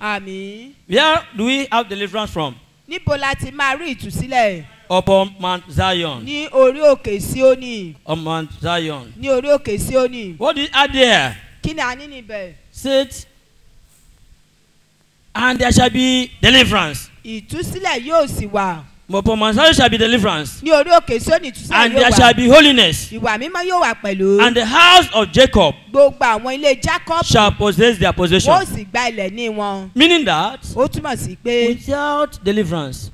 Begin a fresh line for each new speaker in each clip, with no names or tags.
Àmín.
Where do we have deliverance from?
Níbo la ti máa rí ìtúsílẹ̀?
Upon Mount Zion.
Ní orí òkè Síónì.
On Mount Zion.
Ní orí òkè Síónì.
What is there?
Kí ni a ní níbẹ̀?
Said, and there shall be deliverance.
Ìtúsílẹ̀ yóò sì wà.
Upon Mount Zion shall be deliverance.
Ní orí òkè Síónì ìtúsílẹ̀
And
yóò
there
wà.
shall be holiness.
Ìwà mímọ́ yóò wà pẹ̀lú.
And the house of Jacob
Gbogbo àwọn ilé Jacob
shall possess their possession.
wọ́n sì gba ilẹ̀ ní wọn.
Meaning that
Ó túmọ̀ sí pé
without deliverance,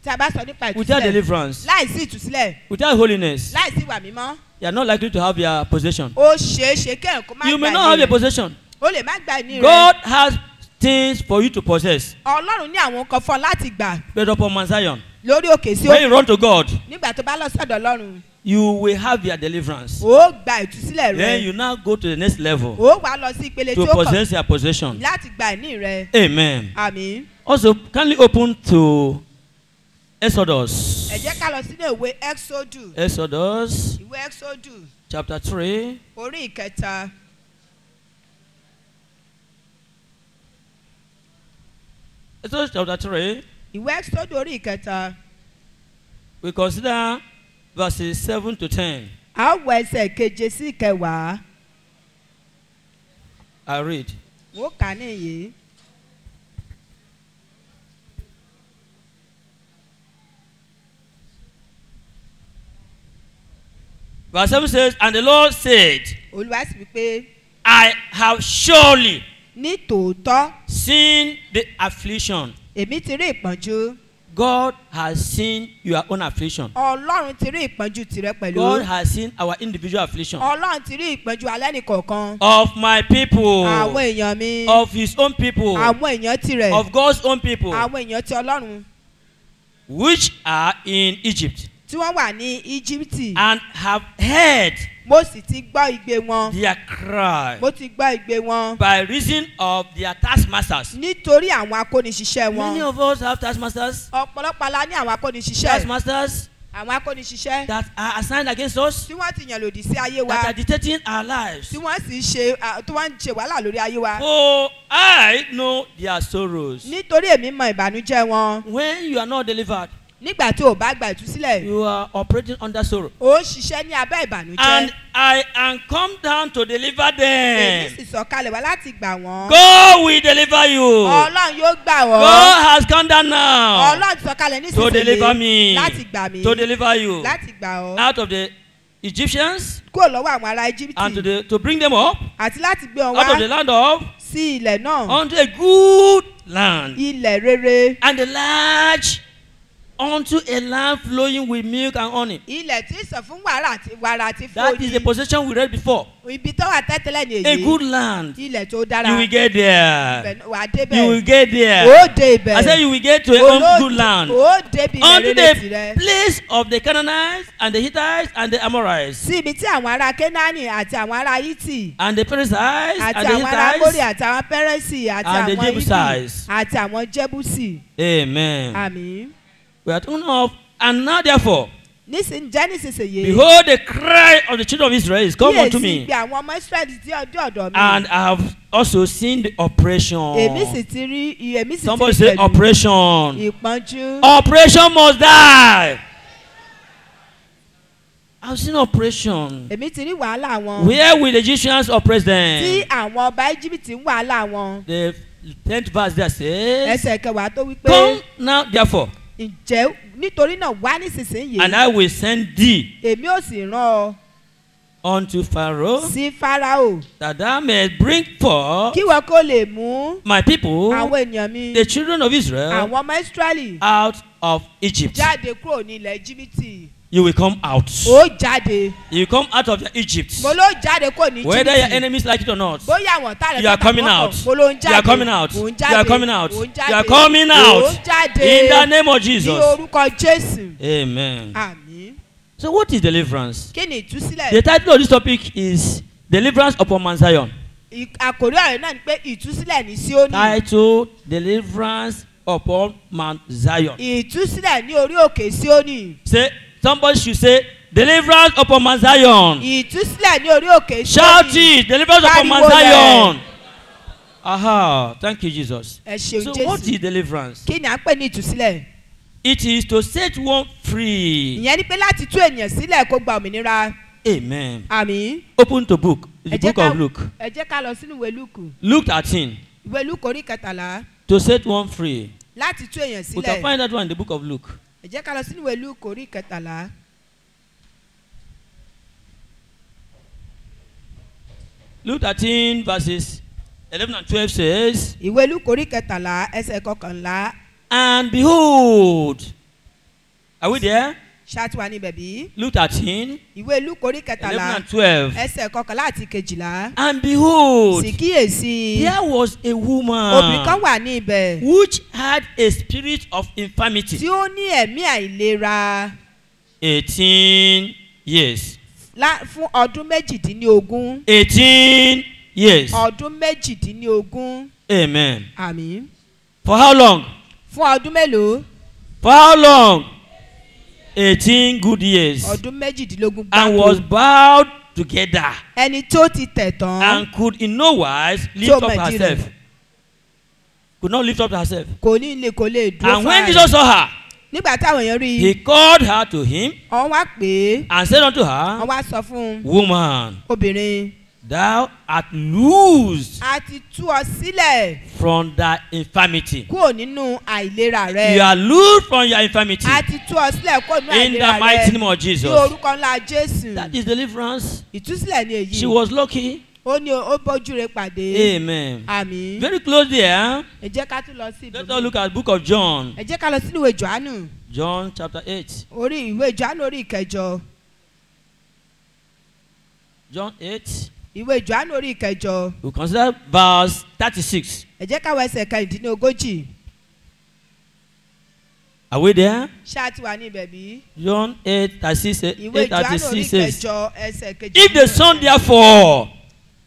tí a bá sọ nípa
without
ìtúsílẹ̀,
deliverance,
láìsí ìtúsílẹ̀,
without holiness,
láìsí ìwà mímọ́,
you are not likely to have your possession.
ó ṣeé ṣe kẹ́hìn kó má
You may
gba
not have
ìní
your
rẹ̀.
possession.
Ó lè má gba ìní rẹ̀.
God has things for you to possess.
Ọlọ́run ní àwọn nǹkan fún ọ láti gbà
But upon Mount Zion,
lórí òkè
when
Síónì.
you run to God,
Nígbà tó bá lọ sọ́dọ̀ Ọlọ́run,
you will have your deliverance.
ó gba ìtúsílẹ̀
Then
rẹ̀.
you now go to the next level
Ó wá lọ sí ìpele tí
to
ó kàn
possess your possession.
láti gba ìní rẹ̀.
Amen.
Àmín.
Also, kindly open to Exodus.
Ẹ jẹ́ ká lọ sínú ìwé Exodus.
Exodus
Ìwé Exodus
chapter 3.
orí ìkẹta.
Exodus chapter 3.
Ìwé Exodus orí ìkẹta.
We consider verses 7 to 10.
A ó wọ ẹsẹ̀ keje sí ìkẹwàá.
I read.
Mo kà á níyì.
Verse 7 says, and the Lord said,
Olúwa sì wí pé
I have surely
ní tòótọ́
seen the affliction.
èmi ti rí ìpọ́njú.
God has seen your own affliction.
Ọlọ́run ti rí ìpọ́njú tirẹ̀ pẹ̀lú.
God has seen our individual affliction.
Ọlọ́run ti rí ìpọ́njú alẹ́ nìkọ̀ọ̀kan.
Of my people.
Àwọn èèyàn mi.
Of his own people.
Àwọn èèyàn tirẹ̀.
Of God's own people.
Àwọn èèyàn ti Ọlọ́run.
Which are in Egypt.
Tí wọ́n wà ní Íjíbítì.
And have heard
Mo sì ti gbọ́ igbe wọn.
their cry.
Mo ti gbọ́ igbe wọn.
By reason of their taskmasters.
Nítorí àwọn akóniṣiṣẹ́
Many
wọn.
of us have taskmasters.
Ọ̀pọ̀lọpọ̀ la ní àwọn akóniṣiṣẹ́.
Taskmasters
Àwọn akóniṣiṣẹ́.
that are assigned against us.
Tí wọ́n ti yàn lòdì sí ayé wa.
That are dictating our lives.
Tí wọ́n sì ṣe tí wọ́n ń ṣe wàhálà lórí ayé wa.
For I know their sorrows.
Nítorí èmi mọ ìbànújẹ́ wọn.
When you are not delivered,
Nígbà tí o bá gba ìtúsílẹ̀.
you are operating under sorrow.
Ó ń ṣiṣẹ́ ní abẹ́ ìbànújẹ́.
And I am come down to deliver
Èmi
them.
sì sọ̀kalẹ̀ wá láti gbà wọ́n.
God will deliver you.
Ọlọ́run yóò gbà wọ́n.
God has come down now
Ọlọ́run ti sọ̀kalẹ̀
to deliver me.
láti gbà mí.
To deliver you
Láti gbà ọ́.
out of the Egyptians
Kúrò lọ́wọ́ àwọn ará
and
Íjíbítì.
to bring them up
Àti láti gbé wọn
out of the
wá
land of
sí ilẹ̀ náà.
unto a good land
Ilẹ̀ rere.
and a large unto a land flowing with milk and honey.
Ilẹ̀ tí ń sàn fún wàrà àti
That is the
fòyí.
possession we read before.
Ibi tó wà tẹ́tẹ́lẹ̀ ni
A
èyí.
good land.
Ilẹ̀ tó dára.
You will get there.
Ibẹ̀ wà á débẹ̀.
You will get there.
Ó dé ibẹ̀.
I say you will get to a own good land.
Ó débi ilẹ̀
Unto
rere
the
tirẹ̀.
place of the Canaanites and the Hittites and the Amorites
Sí ibi tí àwọn ará Kénáánì àti àwọn ará Hítì
and the Perizzites
àti
and the
àwọn ará Mórí
Hittites.
àti àwọn Pẹ́rẹ́sì àti
and the
àwọn
Jebusites.
Hítì àti àwọn Jébúsì.
Amen.
Àmín.
We are talking of, and now therefore,
Nísinsìnyí.
behold, the cry of the children of Israel is come unto
Kíyèsí
me,
ìgbé àwọn ọmọ Ísírẹ́lì tí ọjọ́ ọ̀dọ̀ mi.
and I have also seen the oppression.
Èmi sì ti rí
Somebody say
pẹ̀lú
oppression.
ìpọ́njú.
Oppression must die. I've seen oppression.
Èmi ti rí wàhálà wọn.
Where will the Egyptians oppress
Tí
them?
àwọn ọba Íjíbítì ń wàhálà wọn.
The 10th verse there says,
Ẹsẹ̀ kẹwàá tó wí pé.
come now therefore,
Ǹjẹ́ nítorí náà wá nísinsìnyí.
and I will send thee
Èmi ò sì rán ọ
unto Pharaoh,
sí Fáráò.
that thou mayest bring forth
Kí wọ́n kó lè mú
my people,
àwọn ènìyàn mi.
the children of Israel,
Àwọn ọmọ Ísírẹ́lì
out of Egypt.
jáde kúrò ní ilẹ̀ Íjíbítì.
You will come out.
Ó jáde.
You will come out of Egypt.
Mo ló jáde kúrò ní
Whether your
Íjíbítì.
enemies like it or not,
Bóyá àwọn ọ̀tá rẹ̀
you are
bá
coming
bàbá
out.
kọ̀, mo ló ń jáde.
You are coming out.
Mò ń
You
jáde.
are coming out.
Mò ń jáde.
You are coming
Mò
out.
ń jáde.
In the name of
Ní
Jesus.
orúkọ Jésù.
Amen.
Àmín.
So what is deliverance?
Kí ni ìtúsílẹ̀?
The title of this topic is Deliverance upon Mount Zion.
Àkòrí ọ̀rọ̀ náà ni pé ìtúsílẹ̀ ní Síónì.
Title Deliverance upon Mount Zion.
Ìtúsílẹ̀ ní orí òkè Síónì.
Say, somebody should say Deliverance upon Mount Zion.
Ìtúsílẹ̀ ní orí òkè Síónì.
Shout it, Deliverance upon Mount
Pariwo rẹ̀.
Zion. Aha, thank you, Jesus.
ẹ ṣeun
So what
jésù.
is deliverance?
kí ni à ń pè ní ìtúsílẹ̀?
It is to set one free.
ìyẹn ni pé láti tú ènìyàn sílẹ̀ kó gba òmìnira.
Amen.
àmín.
Open to book. The
ẹ jẹ́
book of Luke.
ẹ jẹ́ ká lọ sínú ìwé lúùkù.
Luke 13.
ìwé lúùkù orí kẹtàlá.
To set one free.
láti tú èèyàn
We can
sílẹ̀.
find that one in the book of Luke.
ẹ jẹ́ ká lọ sínú ìwé lúùkù orí kẹtàlá.
Luke 13 verses 11 and 12 says,
ìwé lúùkù orí kẹtàlá ẹsẹ̀ kọkànlá.
and behold, are we there?
ṣáàtúwà ní bẹ̀bí.
Luke 13,
ìwé lúùkù orí
11
kẹtàlá
and 12.
ẹsẹ̀ kọkànlá àti kejìlá.
And behold,
sì kíyèsí.
there was a
obìnrin kan
woman
wà ní ibẹ̀.
which had a spirit of infirmity
tí ó ní ẹ̀mí àìlera
18 years.
fún ọdún méjìdínlógún.
18 years.
ọdún méjìdínlógún.
Amen.
àmín.
For how long?
fún ọdún mélòó?
For how long? 18 good years.
ọdún méjìdínlógún
And was bowed together
ẹni tó ti tẹ̀ tán.
and could in no wise lift
Tó
up
mẹ̀dí
herself.
rẹ̀.
Could not lift up herself.
kò lè dúró
And when
fúnra
Jesus
rẹ̀.
saw her,
nígbà táwọn èèyàn rí
he
i.
called her to him
wọ́n wá pè é.
and said unto
wọ́n
her,
wá sọ fún un.
woman,
obìnrin.
thou art loosed
a ti tú ọ sílẹ̀
from thy infirmity.
kúrò nínú àìlera
You
rẹ.
are loosed from your infirmity.
a ti tú ọ sílẹ̀ kúrò nínú
In the
àìlera
mighty name
rẹ.
of
ní
Jesus.
orúkọ ńlá jésù.
That is deliverance.
ìtúsílẹ̀ ni
She
èyí.
was lucky.
ó ní ó bójú rẹ pàdé.
Amen.
àmín.
Very close there.
ẹ jẹ́ ká tún lọ sí
Let us
ibùdó.
look at book of John.
ẹ jẹ́ ká lọ sínú ìwé johannu.
John chapter 8.
orí ìwé johannu orí ìkẹjọ.
John 8.
ìwé johannu orí ìkẹjọ.
We consider verse 36.
ẹ jẹ́ ká wọ ẹsẹ̀ kẹrìndínlógójì.
Are we there?
ṣáà ti wà ní ibẹ̀ bí.
John 8, 36,
ìwé johannu orí
36 says,
ìkẹjọ ẹsẹ̀ kejì.
if the son therefore,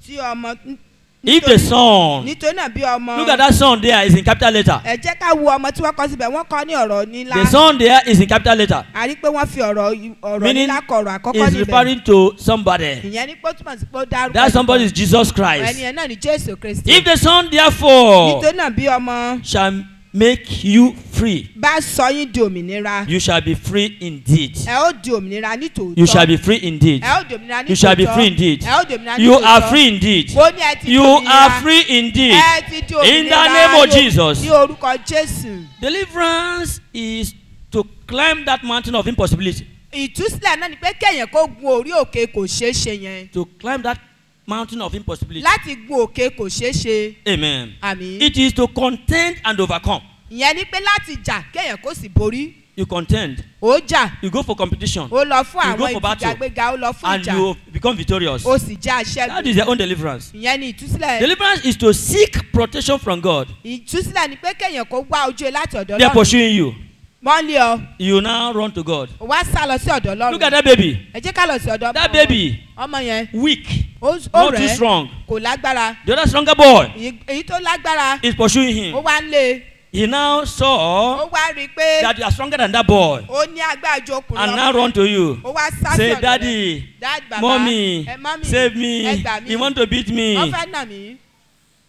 tí ọmọ.
if the son,
nítorí náà bí ọmọ.
look at that son there is in capital letter.
ẹ jẹ́ ká wo ọmọ tí wọ́n kọ síbẹ̀ wọ́n kọ ní ọ̀rọ̀ nílá.
The son there is in capital letter.
a rí pé wọ́n fi ọ̀rọ̀
Meaning
nílá kọ̀rọ̀ àkọ́kọ́
is
níbẹ̀.
referring to somebody.
ìyẹn ní pé ó túmọ̀ sí pé ó dárúkọ.
That somebody is Jesus
ẹni
Christ.
yẹn náà ní jésù kristi.
If the son therefore
nítorí náà bí ọmọ
shall make you free,
bá sọ yín di òmìnira.
you shall be free indeed.
ẹ ó di òmìnira ní tòótọ́.
You shall be free indeed.
ẹ ó di òmìnira ní tòótọ́.
You shall be free indeed.
ẹ ó di òmìnira ní
You
tòótọ́.
are free indeed.
mo ní ẹ ti di
You
òmìnira.
are free indeed.
ẹ ti di òmìnira.
In the name of Jesus.
ní orúkọ jésù.
Deliverance is to climb that mountain of impossibility.
ìtúsílẹ̀ náà ni pé kéèyàn kó gun orí òkè kò ṣeé ṣe yẹn.
To climb that mountain of impossibility.
láti gun òkè kò ṣeé ṣe.
Amen.
àmín.
It is to contend and overcome.
ìyẹn ni pé láti jà kéèyàn kó sì borí.
You contend.
ó jà.
You go for competition.
ó lọ fún
You go
àwọn
for battle.
ìfigagbéga ó lọ fún
And
ìjà.
you become victorious.
ó sì já
That
aṣẹ́gun.
is their own deliverance.
ìyẹn ni ìtúsílẹ̀.
Deliverance is to seek protection from God.
ìtúsílẹ̀ ni pé kéèyàn kó wá ojú ẹ láti ọ̀dọ̀
They are
Ọlọ́run.
pursuing you.
wọ́n lé ọ.
You now run to God.
ó wá sá lọ sí ọ̀dọ̀
Look
Ọlọ́run.
at that baby.
ẹ jẹ́ ká lọ sí ọ̀dọ̀
That
ọmọ
baby,
wọn. ọmọ yẹn
weak,
ó
not too
rẹ̀
strong.
kò lágbára.
The other stronger boy
èyí tó lágbára
is pursuing him.
ó wá ń lé.
He now saw
ó wá rí i pé
that you are stronger than that boy
ó ní agbára ju ọkùnrin
and now run to you.
ó wá sá sí
Say,
ọ̀dọ̀
Daddy,
rẹ̀. Dad, baba,
Mommy,
mọ́mí,
save me.
ẹ gbà mí.
He want to beat
wọ́n
me.
fẹ́ nà mí.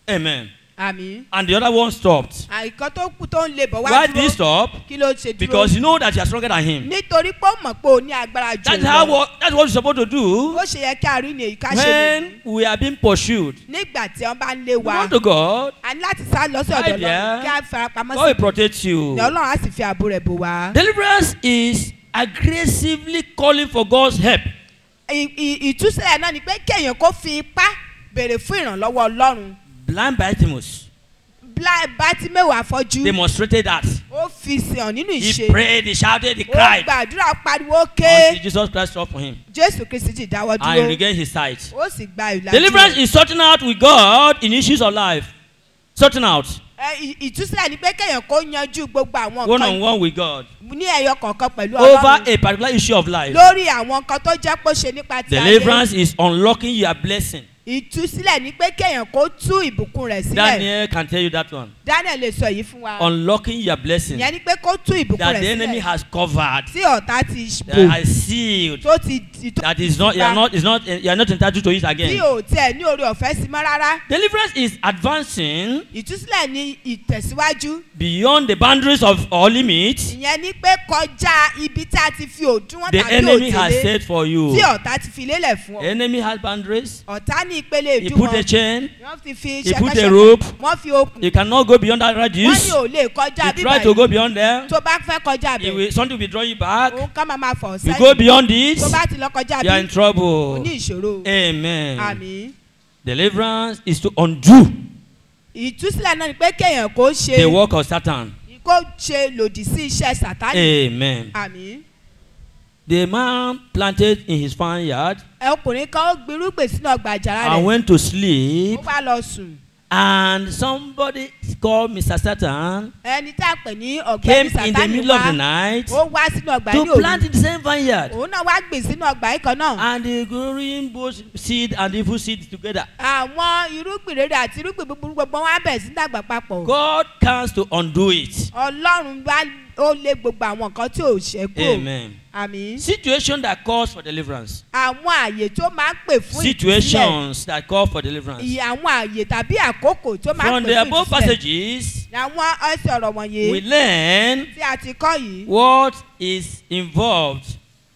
Amen.
àmì.
And the other one stopped.
àìkan tó kù tó ń lè bọ̀ wá
Why did he
dúró.
stop?
kí ló ṣe dúró.
Because you know that you are stronger than him.
nítorí pé ó mọ̀ pé ó ní agbára jù
That's
ú
how
lọ.
that's what you're supposed to do
ó ṣe yẹ kí a rí ni èyí ká ṣe nìyí.
when we are being pursued.
nígbà tí wọ́n bá ń lé
We
wa
run to God.
a ní láti sá lọ sí ọ̀dọ̀
Right
lọ
there.
kí a farapamọ́
God will
sí
protect you.
i ọlọ́run á sì fi ààbò rẹ̀ bò wá.
Deliverance is aggressively calling for God's help.
ìtúsílẹ̀ náà ni pé kéèyàn kó fi ipá béèrè fún ìrànlọ́wọ́ ọlọ́run.
Blind Bartimaeus
Bátíméù afọ́jú
demonstrated that.
ó fi sàn nínú
He
ìṣe
prayed, he shouted, he
ó
cried.
gbàdúrà pariwo ké
Until Jesus Christ stopped for him
jésù kristi ti dáwọ́
and he
dúró
regained his sight.
ó sì gba ìlàjì
Deliverance is sorting out with God in issues of life. Sorting out
ìtúsílẹ̀ ni pé kéèyàn kó yanjú gbogbo àwọn
one on
nǹkan
one with God
ní ẹyọ kọ̀ọ̀kan pẹ̀lú
over
ọlọ́run
a particular issue of life.
lórí àwọn nǹkan tó jẹ́ pé ó ṣe nípa ti ayé
Deliverance is unlocking your blessing.
ìtúsílẹ̀ ni pé kéèyàn kó tú ìbùkún rẹ̀ sílẹ̀
Daniel can tell you that one.
Daniel lè sọ èyí fún wa
Unlocking your blessing
ìyẹn ni pé kó tú ìbùkún
that
rẹ̀
the enemy
sílẹ̀
has covered,
tí ọ̀tá ti
that
bò
has sealed.
tó ti
that is not, you are not entitled to it
tí
again.
ò tiẹ̀ ní oore ọ̀fẹ́ sí mọ́ rárá.
Deliverance is advancing
Ìtúsílẹ̀ ní ìtẹ̀síwájú.
beyond the boundaries of our limits
Ìyẹn ni pé kọjá ibi tí a ti fi òdiwọ̀n
the
tàbí
enemy has
òtélé
set for you.
tí ọ̀tá ti fi lélẹ̀ fún
The
ọ.
enemy has boundaries.
Ọ̀tá ní ìpele
He put a
ìdúwọ̀n.
chain.
Wọ́n ti fi
He put a
ṣẹ̀kẹ̀ṣẹ̀kẹ̀.
rope.
Wọ́n fi okùn.
You cannot go beyond that
Wọ́n
radius.
ní ò lè kọjá
You
bíbá
try to go
yìí.
beyond there.
Tó bá fẹ́ kọjá
It
bẹ̀.
will, something will be drawing you back.
Òun ká máa fọ̀
You
sẹ́yìn.
go beyond this.
Tó bá ti lọ kọjá
You are in
bí.
trouble.
Ó ní ìṣòro.
Amen.
Àmín.
Deliverance is to undo
Ìtúsílẹ̀ náà ni pé kéèyàn kó ṣe.
the work of Satan.
Kó ṣe lòdì sí iṣẹ́ Sàtánì.
Amen.
Àmín.
The man planted in his vineyard
Ọkùnrin kan ó gbirúgbìn sínú ọgbà àjàrà
and
rẹ̀.
went to sleep,
Ó wá lọ sùn.
and somebody called Mr. Satan
Ẹni tá a pè ní
came
ọ̀gbẹ́ni
in the
Sàtánì
middle of the
wá.
night
Ó wá sínú ọgbà ní
to plant
òru.
in the same vineyard,
Òun náà wá gbìn sínú ọgbà yìí kan náà.
and the growing both seed and evil seed together.
Àwọn irúgbìn rere àti irúgbìn búburú gbogbo wọn á bẹ̀rẹ̀ sí dàgbà papọ̀.
God comes to undo it.
Ọlọ́run bá ó lé gbogbo àwọn nǹkan tí ò ṣẹ́kù.
Amen.
Àmín.
Situation that calls for deliverance.
Àwọn àyè tó máa ń pè fún ìtúsílẹ̀.
Situations that call for deliverance.
Àwọn àyè tàbí àkókò tó máa
From
ń
the
pè fún
above
ìtúsílẹ̀.
passages,
Àwọn ẹsẹ̀ ọ̀rọ̀ wọ̀nyí
we learn
tí a ti kọ́ yìí
what is involved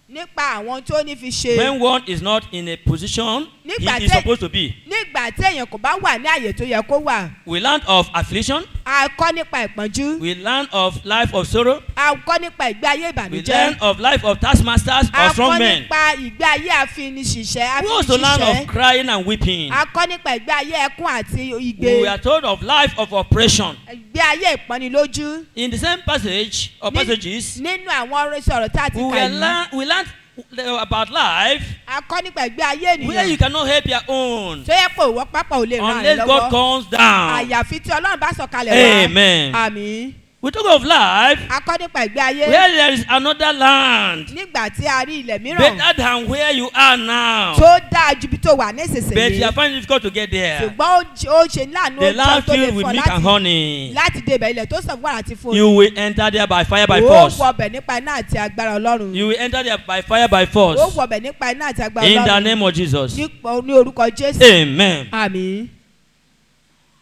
nípa àwọn tó ní fi ṣe.
when one is not in a position
Nígbà
he is
tí-
supposed to be.
Nígbà tí èèyàn kò bá wà ní àyè tó yẹ kó wà.
We learn of affliction.
A kọ́ nípa ìpọ́njú.
We learn of life of sorrow.
A kọ́ nípa ìgbé ayé
We
ìbànújẹ́.
learn of life of taskmasters
A
or strong
kọ́
men.
nípa ìgbé ayé àfiniṣiṣẹ́.
We also learn of crying and weeping.
A kọ́ nípa ìgbé ayé ẹkún àti
We are
igbe.
told of life of oppression.
Ìgbé ayé ìpọ́nilójú.
In the same passage or
Ní-
passages,
Nínú àwọn oríṣi ọ̀rọ̀ tá a ti
we
kà yìí.
we learn about life
A kọ́ nípa ìgbé ayé
where you
ènìyàn.
cannot help your own
Tó yẹ pé òwò pápá ò lè ràn án
unless God
lọ́wọ́.
comes down.
Àyàfi tí Ọlọ́run bá sọ̀kalẹ̀ wá.
Amen.
Àmín.
We talk of life
A kọ́ nípa ìgbé ayé.
where there is another land
Nígbà tí a rí ilẹ̀ mìíràn
better than where you are now.
tó dáa ju ibi tó wà
But you
nísinsìnyí.
are finding it difficult to get there.
Ṣùgbọ́n ó ṣe láàánú
The
ó
land
jọ tó lè
filled with
fọ
milk and honey.
láti dé ibẹ̀ ilẹ̀ tó sàn fún wàrà àti fún
You will enter there by fire by
Ó
force.
wọ ọbẹ̀ nípa iná àti agbára Ọlọ́run.
You will enter there by fire by
Ó
force.
wọ ọbẹ̀ nípa iná àti agbára
In the
Ọlọ́run.
name of Jesus.
Ní orúkọ Jésù.
Amen.
Àmín.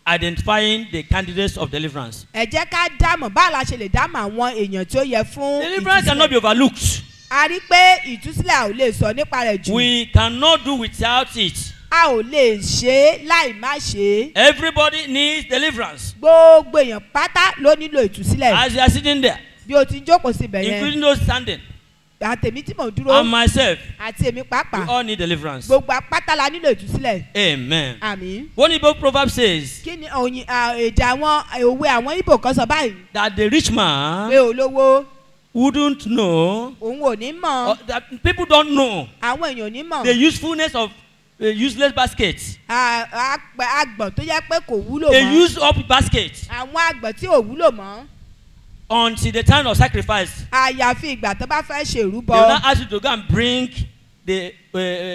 Identifying the candidates of deliverance.
Ẹ jẹ́ ká dámọ̀ báwo la ṣe lè dámọ̀ àwọn èèyàn tí ó yẹ fún
Deliverance cannot be overlooked.
A rí pé ìtúsílẹ̀ ò lè sọ nípa rẹ̀ jù.
We cannot do without it.
A ò lè ṣe é láì má ṣe é.
Everybody needs deliverance.
Gbogbo èèyàn pátá ló nílò ìtúsílẹ̀.
As you are sitting there,
Bí o ti ń jókòó sí ibẹ̀ yẹn.
including those standing,
Àtèmi tí mò ń dúró
and myself,
àti èmi
we
pàápàá.
all need deliverance.
Gbogbo apáta la nílò ìtúsílẹ̀.
Amen.
Àmín.
One Igbo proverb says
Kí ni èdè àwọn òwe àwọn Ìgbò kan sọ báyìí?
that the rich man
Pé olówó
wouldn't know,
òun ò ní mọ̀.
or that people don't know
Àwọn èèyàn ò ní mọ̀.
the usefulness of a useless basket.
Àgbọ̀n tó yẹ pé kò wúlò
A
mọ́.
used up basket
Àwọn àgbọ̀n tí ò wúlò mọ́.
until the time of sacrifice.
Àyàfi ìgbà tó bá fẹ́ ṣe
They will
ìrúbọ.
now ask you to go and bring the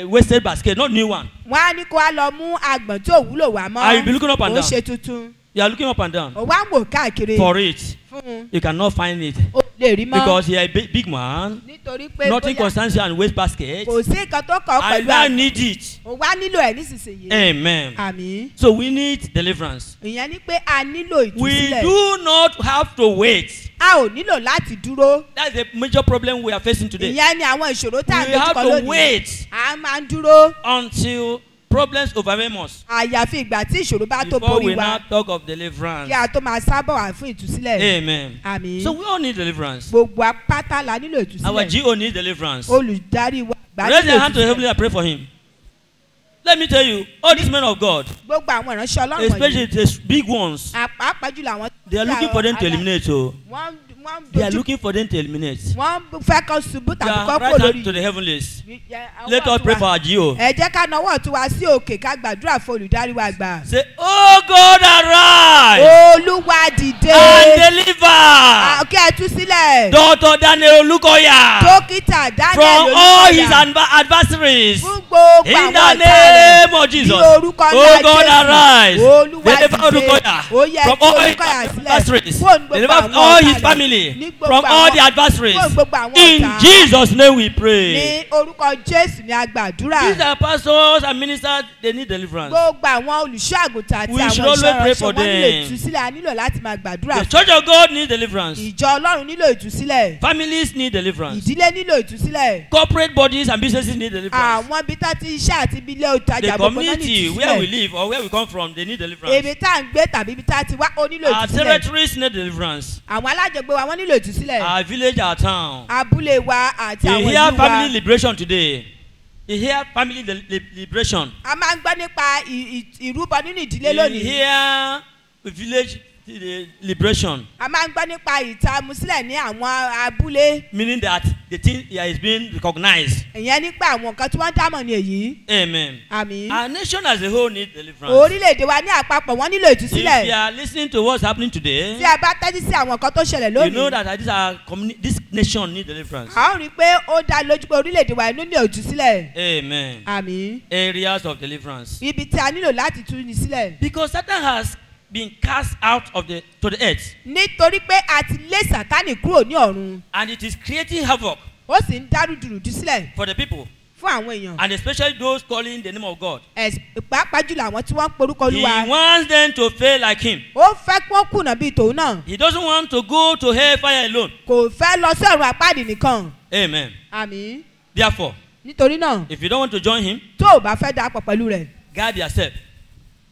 wasted basket, not new one.
Wọ́n á ní kó wá lọ mú àgbọ̀n tí ò wúlò wá mọ́.
I will be looking up and
Ó
down.
ṣe tuntun.
You are looking up and down
Ó wá ń wò káàkiri.
for it.
Fún un.
You cannot find it
Ó lè rí mọ́.
because you are a big man.
Nítorí pé
Nothing
bóyá
concerns you and waste basket.
kò sí nǹkan tó kàn ọ́
I
pẹ̀lú
now
àgbọ̀n.
need it.
Ó wá nílò ẹ̀ nísinsìnyí.
Amen.
Àmín.
So we need deliverance.
Ìyẹn ni pé a nílò
We
ìtúsílẹ̀.
do not have to wait.
A ò nílò láti dúró.
That's the major problem we are facing today.
Ìyẹn ni àwọn ìṣòro tá à ń
We have
dojúkọ
to
lónìí.
wait
A máa ń dúró
until problems overwhelm us
àyàfi ìgbà tí ìṣòro bá tó
before
borí
we
wa
now talk of deliverance.
kí a tó máa sábà wà fún ìtúsílẹ̀.
Amen.
Àmín.
So we all need deliverance.
Gbogbo apáta la nílò
Our
ìtúsílẹ̀.
GO needs deliverance.
Olùdarí wa gbà
Raise
nílò
your hand to heaven
ìtúsílẹ̀.
and pray for him. Let me tell you, all these men of God,
Gbogbo àwọn ìránṣẹ́ Ọlọ́run
especially
wọ̀nyí.
the big ones,
Pàápàá jùlọ àwọn.
they are looking for them to eliminate. Oh,
Wọ́n
they are
dojú.
looking for them to eliminate.
Wọ́n fẹ́ kọ́ ṣubú tàbí
Yeah,
kọ́ kó
right hand
lórí.
to the heavenlies.
Ọwọ́
Let us pray
ọ̀tún
for
wa.
our GO.
Ẹ jẹ́ ká nawọ́ ọ̀tún wa sí òkè ká gbàdúrà fún olùdarí wa gbà.
Say, oh God, arise
Olúwa dìde. dìde.
and deliver
Kí ẹ tú sílẹ̀.
Dr. Daniel Olukoya
Dókítà Daniel
from all his
Olúkọ̀yà.
adversaries.
Fún gbogbo
In
àwọn
the
ọ̀tá rẹ̀.
name of
Ní
Jesus.
orúkọ
Oh
ńlá
God,
Jésù.
arise.
Olúwa
Deliver
dìde.
Olukoya
Ó yẹ
from
kí
all his
Olúkọ̀yà sílẹ̀.
adversaries.
Fún gbogbo
Deliver
àwọn
all
ọ̀tá
his
rẹ̀.
family
Ní gbogbo
from all
àwọn-
the adversaries.
fún gbogbo àwọn
In
ọ̀tá.
Jesus' name we pray.
Ní orúkọ Jésù ni a gbàdúrà.
These are pastors and ministers, they need deliverance.
Gbogbo àwọn olùṣọ́ àgùntàn àti
We should
àwọn
always pray
ìṣọ́ránṣẹ́
for
wọn nílò
them.
ìtúsílẹ̀. A nílò láti máa gbàdúrà
The
fún.
church of God needs deliverance.
Ìjọ Ọlọ́run nílò ìtúsílẹ̀.
Families need deliverance.
Ìdílé nílò ìtúsílẹ̀.
Corporate bodies and businesses need deliverance.
Àwọn ibi tá ti iṣẹ́ àti ibi ilé
The
ìtajà gbogbo náà ní
community where we
ìtúsílẹ̀.
live or where we come from, they need deliverance.
Ibi tá à ń gbé tàbí ibi tá a ti wá ó nílò
Our
ìtúsílẹ̀.
territories need deliverance.
Àwọn alájọgbé wa wọ́n nílò ìtúsílẹ̀.
Our village, our town.
Abúlé wa àti
You
àwọn
hear
ìlú
family
wa.
liberation today. You hear family liberation.
A máa ń gbọ́ nípa ìrúbọ nínú ìdílé
You
lónìí.
hear village liberation.
A máa ń gbọ́ nípa ìtàmúsílẹ̀ ní àwọn abúlé.
Meaning that the thing here is being recognized.
Ìyẹn nípa àwọn nǹkan tí wọ́n dámọ̀ ní èyí.
Amen.
Àmín.
Our nation as a whole needs deliverance.
Orílẹ̀-èdè wa ní àpapọ̀ wọ́n nílò
If you
ìtúsílẹ̀.
are listening to what's happening today,
Tí a bá tẹ́tí sí àwọn nǹkan tó ṣẹlẹ̀
you know
lónìí.
that this nation needs deliverance.
A ó rí i pé ó dá lójú pé orílẹ̀-èdè wa nílò ìtúsílẹ̀.
Amen.
Àmín.
Areas of deliverance.
Ibi tí a nílò láti tú ni sílẹ̀.
Because Satan has been cast out of to the earth,
Nítorí pé a ti lé Sátánì kúrò ní ọ̀run.
and it is creating havoc
Ó sì ń dárúdurùdu sílẹ̀
for the people,
fún àwọn èèyàn.
and especially those calling the name of God.
Pàápàá jùlọ àwọn tí wọ́n ń porúkọ
He
Olúwa.
wants them to fail like him.
Ó fẹ́ kí wọ́n kùnà bíi tòun náà.
He doesn't want to go to hellfire alone.
Kò fẹ́ lọ sí ọ̀run àpáàdì nìkan.
Amen.
Àmín.
Therefore,
Nítorí náà,
if you don't want to join him,
tó o bá fẹ́ darapọ̀ pẹ̀lú rẹ̀,
guard yourself.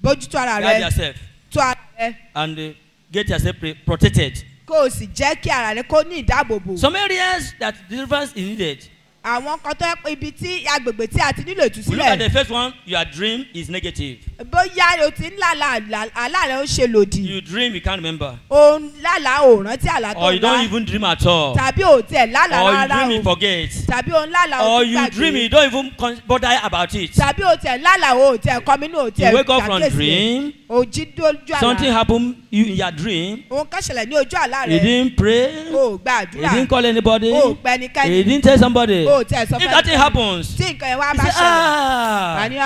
bójútó ara
Guard
rẹ̀,
yourself.
tó ara rẹ̀,
And get yourself protected.
kó o sì jẹ́ kí ara rẹ̀ kó ní ìdáàbòbò.
Some areas that deliverance is needed.
Àwọn kan tó yẹ pé ibi tí agbègbè tí a ti nílò
We look at
ìtúsílẹ̀.
the first one, your dream is negative.
Bóyá o ti ń lálà àlá rẹ̀ ó ṣe lòdì.
You dream, you can't remember.
O ń lálà ò rántí àlá tó
Or you
ń
don't
lá.
even dream at all.
Tàbí o tiẹ̀ lálà
Or you
rárá
dream, you
o.
forget.
Tàbí o ń lálà o
Or
tún
you dream,
gbàgbé.
you don't even bother about it.
Tàbí o tiẹ̀ lálà o tiẹ̀ kọ́mínú o tiẹ̀
You wake up from
ṣàkíyèsí rẹ̀.
dream,
O jí dójú àlá.
something happened in your dream.
Ohun kan ṣẹlẹ̀ ní ojú àlá
You
rẹ̀.
didn't pray.
O gba
You
àdúrà.
didn't call anybody.
O gbẹ
You
ẹnikẹ́ni.
didn't tell somebody.
O tiẹ̀ sọ
If
fẹ́
that thing happens,
tí nǹkan yẹn wá
you
bá
say,
ṣẹlẹ̀. Àní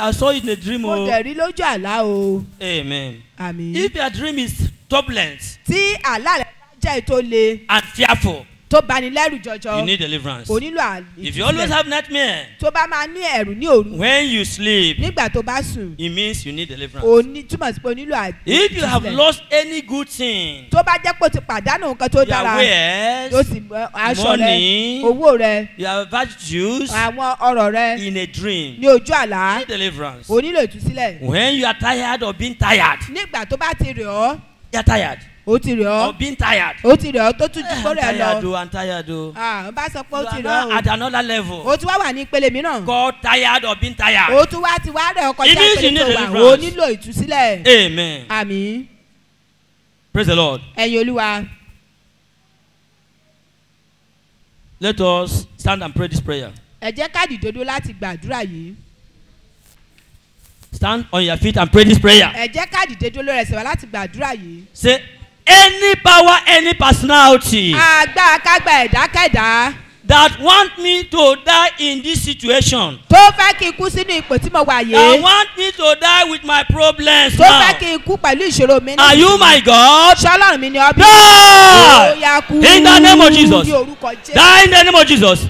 I saw it in a dream.
mo dẹ̀ rí lójú àlá o.
Amen.
Àmín.
If your dream is turbulent
Tí àlá rẹ̀ bá jẹ́ ètò le
and fearful,
tó bani lẹ́rù jọjọ.
you need deliverance.
O nílò
If you always have nightmare,
tó bá máa ní ẹ̀rù ní òru.
when you sleep,
Nígbà tó bá sùn.
it means you need deliverance.
O ní túmọ̀ sí pé o nílò
If you have
ìtúsílẹ̀.
lost any good thing,
Tó bá jẹ́ pé o ti pàdánù nǹkan tó
your
dára.
wares,
O sì aṣọ rẹ,
money,
owó rẹ,
your virtues
àwọn ọrọ̀ rẹ
in a dream,
ní ojú àlá.
need deliverance.
O nílò ìtúsílẹ̀.
When you are tired of being tired,
Nígbà tó bá ti rẹ̀ ọ́,
you are tired
ó ti rẹ̀ ọ́.
of being tired.
Ó ti rẹ̀ ọ́ tó tún ju
I'm
kórè ẹ
tired,
lọ.
oh, I'm tired. Oh.
Ó bá sọ pé ó
You
ti
are
rẹ̀
now
ọ́
at another level.
o. Ó tún wá wà ní ìpele mìíràn.
God tired of being tired.
Ó tún wá ti wá rẹ̀ ọ́ kọjá
It means you
ìpele
need
tó wà.
deliverance.
O nílò ìtúsílẹ̀.
Amen.
Àmín.
Praise the Lord.
Ẹ̀yin Olúwa.
Let us stand and pray this prayer.
Ẹ jẹ́ ká dìde dúró láti gbàdúrà yìí.
Stand on your feet and pray this prayer.
Ẹ jẹ́ ká dìde dúró lórí ẹsẹ̀ wa láti gbàdúrà yìí.
Say, any power, any personality
Agbára kágbá ẹ̀dákẹ́dá
that want me to die in this situation,
tó fẹ́ kí n kú sínú ipò tí mo wà
that
yìí.
want me to die with my problems
Tó fẹ́
now.
kí n kú pẹ̀lú ìṣòro mi.
Are you my God?
Ṣọlọ́run mi ni ọbí.
Die!
Ó yá kú.
In the name of Jesus.
Ní orúkọ Jésù.
Die in the name of Jesus.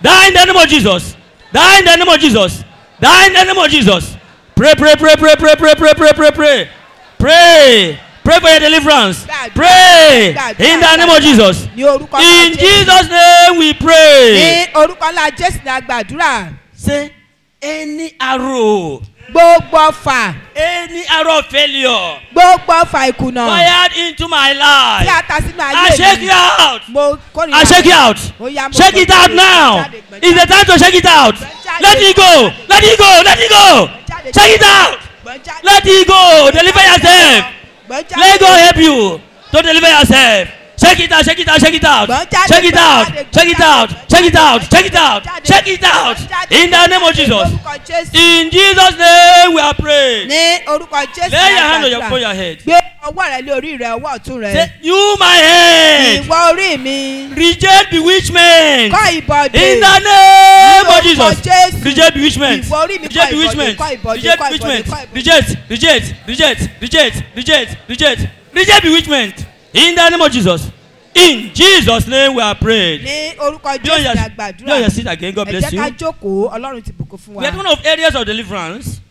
Die in the name of Jesus. Die in the name of Jesus. Die in the name of Jesus. Pray, pray, pray, pray, pray, pray, pray, pray, pray, pray. Pray. Pray for your deliverance. Pray in the name of Jesus.
Ní orúkọ
In
ńlá Jésù.
Jesus' name we pray.
Ní orúkọ ńlá Jésù ni a gbàdúrà.
Say, any arrow,
Gbogbo ọfà.
any arrow of failure
Gbogbo ọfà ìkùnà.
fired into my
Tí
life,
a ta sínú
I
ayé
shake
mi.
it out.
Mo kórìíra.
I shake it out.
Ó yá, mo
Shake it out
gbọ́dọ̀
now.
jáde, gbọ́dọ̀
It's the time to shake it out. Let it go. Let it go. Let it go. Shake it out.
gbọ́dọ̀ jáde.
Let it go. Deliver yourself.
Gbọ́dọ̀ jáde.
Let God help you to deliver yourself. Shake it out, shake it out, shake it out. Shake it out, shake it out, shake it out, shake it out, shake it out. In the name of Jesus. In Jesus' name we are praying.
Ní orúkọ Jésù.
Lay your hand on your head.
Gbé ọwọ́ rẹ lé orí rẹ, ọwọ́ ọ̀tún rẹ.
Say, you my head.
Ìwọ orí mi.
Reject bewitchment.
Kọ́ ìbọ̀dé.
In the name of Jesus.
Jésù.
Reject bewitchment.
Ìwọ orí mi
Reject
kọ́ ìbọ̀dé,
bewitchment.
kọ́ ìbọ̀dé,
Reject
kọ́ ìbọ̀dé,
bewitchment.
kọ́ ìbọ̀dé.
Reject, reject, reject, reject, reject, reject, reject bewitchment. In the name of Jesus. In Jesus' name we are praying.
Ní orúkọ
Be on
Jésù
your,
la
be on
gbàdúrà.
your seat again. God
Ẹ
bless
jẹ́
you.
ká jókòó, Ọlọ́run ti bùkún fún wa.
We are one of areas of deliverance.